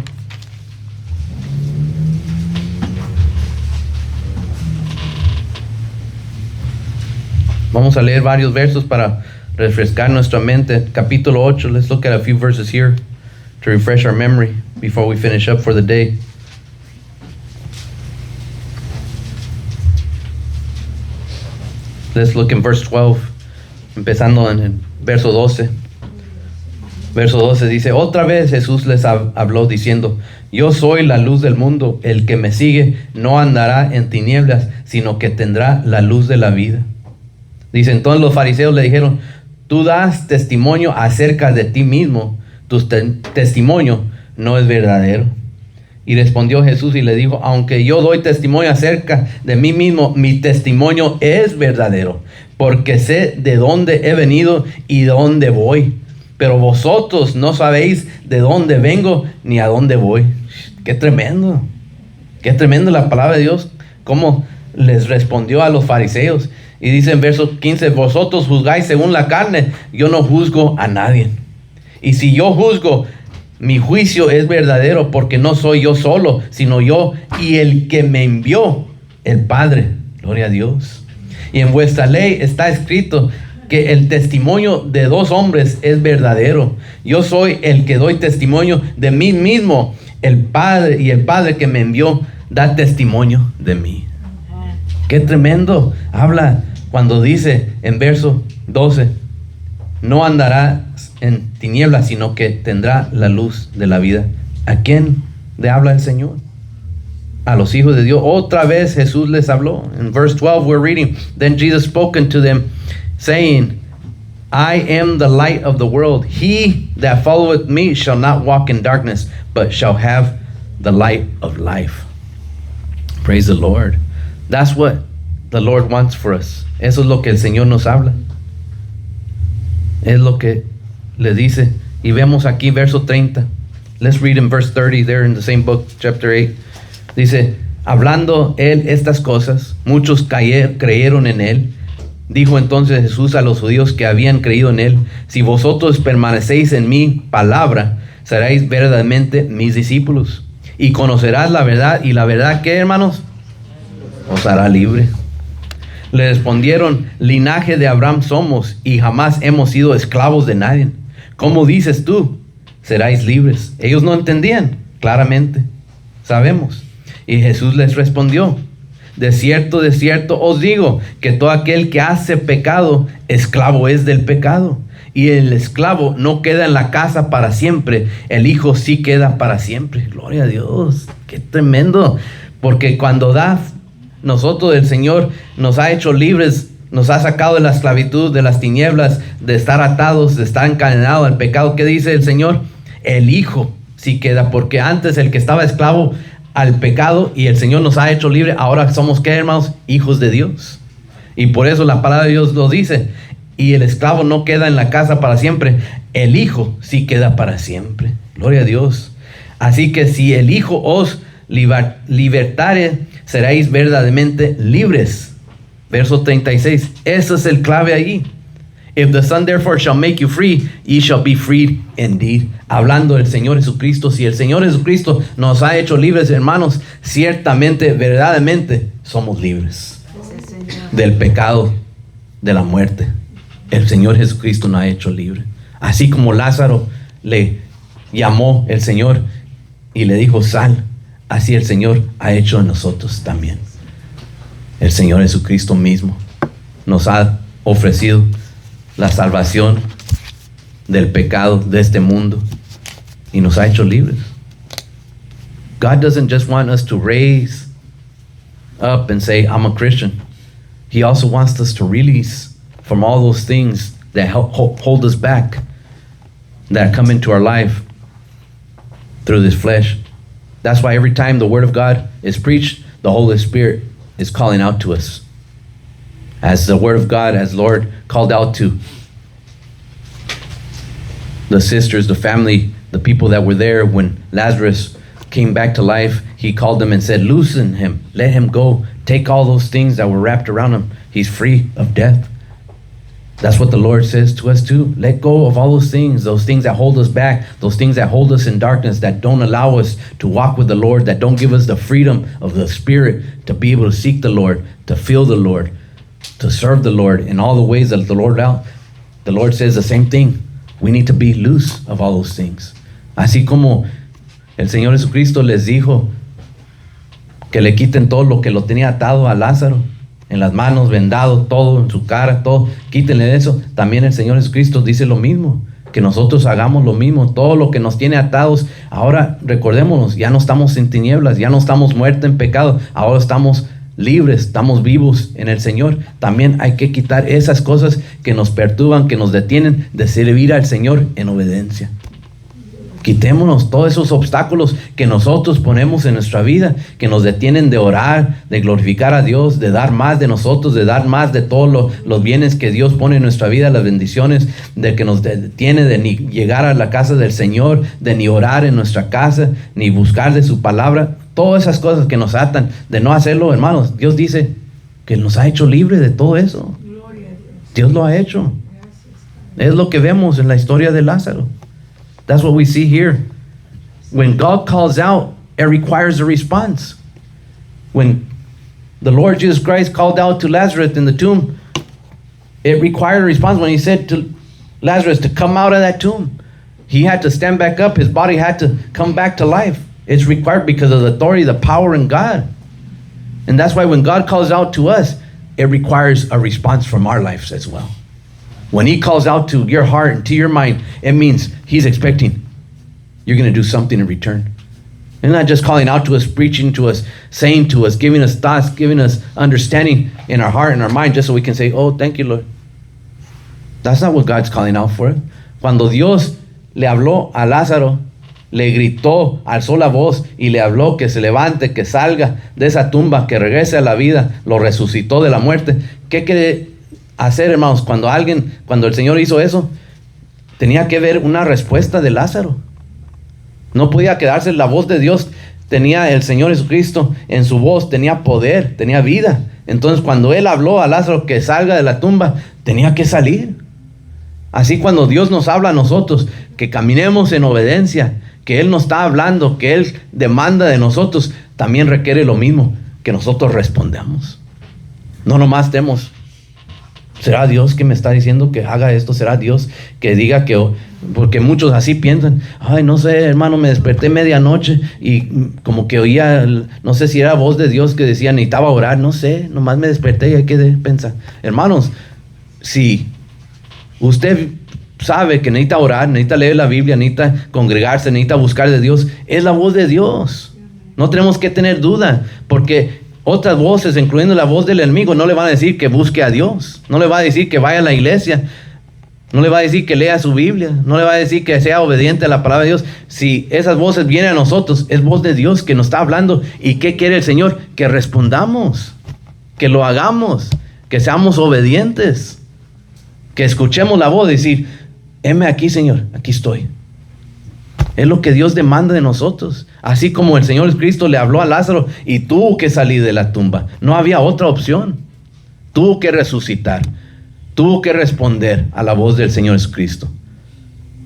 Vamos a leer varios versos para refrescar nuestra mente. Capítulo 8. Let's look at a few verses here to refresh our memory before we finish up for the day. Let's look in verse 12, empezando en el verso 12. Verso 12 dice, otra vez Jesús les habló diciendo, yo soy la luz del mundo, el que me sigue no andará en tinieblas, sino que tendrá la luz de la vida. Dice, entonces los fariseos le dijeron, tú das testimonio acerca de ti mismo, tu testimonio no es verdadero. Y respondió Jesús y le dijo, aunque yo doy testimonio acerca de mí mismo, mi testimonio es verdadero, porque sé de dónde he venido y de dónde voy. Pero vosotros no sabéis de dónde vengo ni a dónde voy. Qué tremendo la palabra de Dios. Cómo les respondió a los fariseos. Y dice en verso 15, vosotros juzgáis según la carne, yo no juzgo a nadie. Y si yo juzgo, mi juicio es verdadero, porque no soy yo solo, sino yo y el que me envió, el Padre. Gloria a Dios. Y en vuestra ley está escrito que el testimonio de dos hombres es verdadero. Yo soy el que doy testimonio de mí mismo, el Padre, y el Padre que me envió da testimonio de mí. Qué tremendo. Habla cuando dice en verso 12, no andarás en tinieblas, sino que tendrá la luz de la vida. ¿A quién le habla el Señor? A los hijos de Dios. Otra vez Jesús les habló. En verse 12 we're reading, then Jesus spoke unto them, saying, I am the light of the world. He that followeth me shall not walk in darkness, but shall have the light of life. Praise the Lord. That's what the Lord wants for us. Eso es lo que el Señor nos habla. Es lo que le dice. Y vemos aquí verso 30. Let's read in verse 30 there in the same book, chapter 8. Dice, hablando él estas cosas, muchos creyeron en él. Dijo entonces Jesús a los judíos que habían creído en él, si vosotros permanecéis en mi palabra, seréis verdaderamente mis discípulos. Y conocerás la verdad, y la verdad, ¿qué, hermanos? Os hará libre. Le respondieron, linaje de Abraham somos, y jamás hemos sido esclavos de nadie. ¿Cómo dices tú? Seráis libres. Ellos no entendían claramente. Sabemos. Y Jesús les respondió, de cierto os digo, que todo aquel que hace pecado, esclavo es del pecado. Y el esclavo no queda en la casa para siempre, el hijo sí queda para siempre. Gloria a Dios, qué tremendo. Porque cuando nosotros, el Señor nos ha hecho libres, nos ha sacado de la esclavitud, de las tinieblas, de estar atados, de estar encadenados al pecado. ¿Qué dice el Señor? El hijo sí queda, porque antes el que estaba esclavo al pecado, y el Señor nos ha hecho libre, ahora somos, ¿qué, hermanos? Hijos de Dios. Y por eso la palabra de Dios lo dice, y el esclavo no queda en la casa para siempre, el hijo sí queda para siempre. Gloria a Dios. Así que si el hijo os libertare, seréis verdaderamente libres. Verso 36, eso es el clave allí. If the Son therefore shall make you free, ye shall be freed indeed. Hablando del Señor Jesucristo, si el Señor Jesucristo nos ha hecho libres, hermanos, ciertamente, verdaderamente, somos libres del pecado, de la muerte. El Señor Jesucristo nos ha hecho libre. Así como Lázaro le llamó el Señor y le dijo, sal, así el Señor ha hecho en nosotros también. El Señor Jesucristo mismo nos ha ofrecido la salvación del pecado de este mundo y nos ha hecho libres. God doesn't just want us to raise up and say, I'm a Christian. He also wants us to release from all those things that hold us back, that come into our life through this flesh. That's why every time the Word of God is preached, the Holy Spirit is calling out to us. As the Word of God, as Lord called out to the sisters, the family, the people that were there when Lazarus came back to life, he called them and said, loosen him, let him go. Take all those things that were wrapped around him. He's free of death. That's what the Lord says to us too. Let go of all those things that hold us back, those things that hold us in darkness, that don't allow us to walk with the Lord, that don't give us the freedom of the Spirit to be able to seek the Lord, to feel the Lord, to serve the Lord in all the ways that the Lord out. The Lord says the same thing. We need to be loose of all those things. Así como el Señor Jesucristo les dijo que le quiten todo lo que lo tenía atado a Lázaro, en las manos, vendado, todo, en su cara, todo, quítenle eso. También el Señor Jesucristo dice lo mismo, que nosotros hagamos lo mismo, todo lo que nos tiene atados. Ahora recordémonos, ya no estamos en tinieblas, ya no estamos muertos en pecado, ahora estamos libres, estamos vivos en el Señor. También hay que quitar esas cosas que nos perturban, que nos detienen de servir al Señor en obediencia. Quitémonos todos esos obstáculos que nosotros ponemos en nuestra vida, que nos detienen de orar, de glorificar a Dios, de dar más de nosotros, de dar más de todos los bienes que Dios pone en nuestra vida, las bendiciones, de que nos detiene de ni llegar a la casa del Señor, de ni orar en nuestra casa, ni buscar de su palabra. Todas esas cosas que nos atan de no hacerlo, hermanos. Dios dice que nos ha hecho libre de todo eso. Dios lo ha hecho. Es lo que vemos en la historia de Lázaro. That's what we see here. When God calls out, it requires a response. When the Lord Jesus Christ called out to Lazarus in the tomb, it required a response. When he said to Lazarus to come out of that tomb, he had to stand back up. His body had to come back to life. It's required because of the authority, the power in God. And that's why when God calls out to us, it requires a response from our lives as well. When he calls out to your heart and to your mind, it means he's expecting you're going to do something in return. And not just calling out to us, preaching to us, saying to us, giving us thoughts, giving us understanding in our heart and our mind, just so we can say, oh, thank you, Lord. That's not what God's calling out for. Cuando Dios le habló a Lázaro, le gritó, alzó la voz y le habló que se levante, que salga de esa tumba, que regrese a la vida, lo resucitó de la muerte. ¿Qué quiere hacer, hermanos? Cuando el Señor hizo eso, tenía que ver una respuesta de Lázaro. No podía quedarse la voz de Dios. Tenía el Señor Jesucristo en su voz, tenía poder, tenía vida. Entonces cuando Él habló a Lázaro que salga de la tumba, tenía que salir. Así cuando Dios nos habla a nosotros, que caminemos en obediencia, que Él nos está hablando, que Él demanda de nosotros, también requiere lo mismo, que nosotros respondamos. No nomás estemos, ¿será Dios que me está diciendo que haga esto? ¿Será Dios que diga que...? Porque muchos así piensan, ay, no sé, hermano, me desperté medianoche y como que oía, no sé si era voz de Dios que decía, necesitaba orar, no sé, nomás me desperté y hay que pensar. Hermanos, si usted sabe que necesita orar, necesita leer la Biblia, necesita congregarse, necesita buscar de Dios, es la voz de Dios. No tenemos que tener duda, porque otras voces, incluyendo la voz del enemigo, no le van a decir que busque a Dios, no le va a decir que vaya a la iglesia, no le va a decir que lea su Biblia, no le va a decir que sea obediente a la palabra de Dios. Si esas voces vienen a nosotros, es voz de Dios que nos está hablando. ¿Y qué quiere el Señor? Que respondamos, que lo hagamos, que seamos obedientes, que escuchemos la voz, decir, heme aquí, Señor, aquí estoy. Es lo que Dios demanda de nosotros. Así como el Señor Cristo le habló a Lázaro y tuvo que salir de la tumba. No había otra opción. Tuvo que resucitar. Tuvo que responder a la voz del Señor Jesucristo.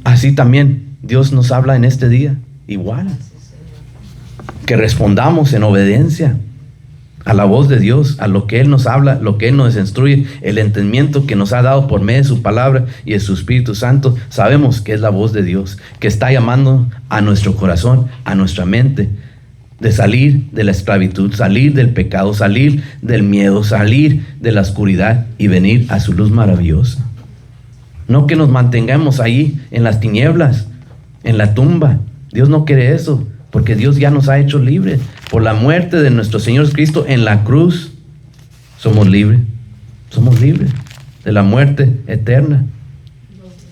Así también Dios nos habla en este día. Igual. Que respondamos en obediencia a la voz de Dios, a lo que Él nos habla, lo que Él nos instruye, el entendimiento que nos ha dado por medio de su palabra y de su Espíritu Santo. Sabemos que es la voz de Dios, que está llamando a nuestro corazón, a nuestra mente, de salir de la esclavitud, salir del pecado, salir del miedo, salir de la oscuridad y venir a su luz maravillosa. No que nos mantengamos ahí en las tinieblas, en la tumba. Dios no quiere eso, porque Dios ya nos ha hecho libres. Por la muerte de nuestro Señor Cristo en la cruz, somos libres. Somos libres de la muerte eterna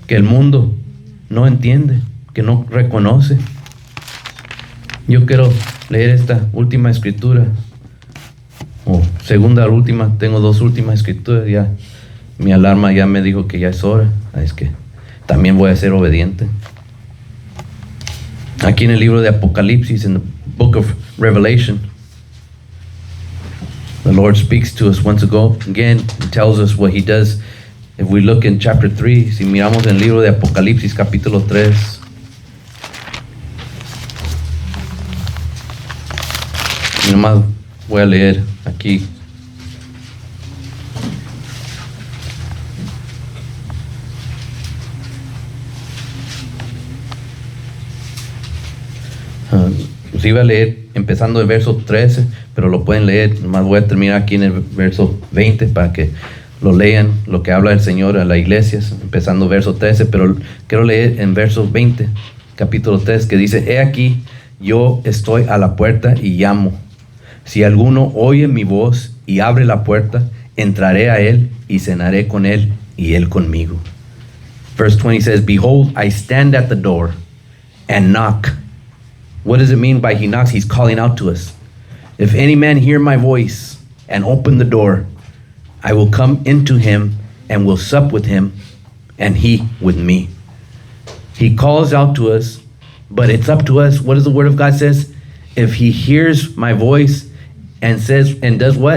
que el mundo no entiende, que no reconoce. Yo quiero leer esta última escritura, o segunda a última. Tengo dos últimas escrituras. Ya mi alarma ya me dijo que ya es hora, es que también voy a ser obediente. Aquí en el libro de Apocalipsis, in the book of Revelation, the Lord speaks to us once again and tells us what He does. If we look in chapter 3, si miramos en el libro de Apocalipsis capítulo 3, y nomás voy a leer aquí. Pues iba a leer empezando el verso 13, pero lo pueden leer. Nomás voy a terminar aquí en el verso 20 para que lo lean, lo que habla el Señor a la iglesia, empezando verso 13, pero quiero leer en verso 20, capítulo 3, que dice: He aquí, yo estoy a la puerta y llamo. Si alguno oye mi voz y abre la puerta, entraré a él y cenaré con él y él conmigo. Verse 20 says, Behold, I stand at the door and knock. What does it mean by he knocks? He's calling out to us. If any man hear my voice and open the door, I will come into him and will sup with him and he with me. He calls out to us, but it's up to us. What does the word of God says? If he hears my voice and says and does what?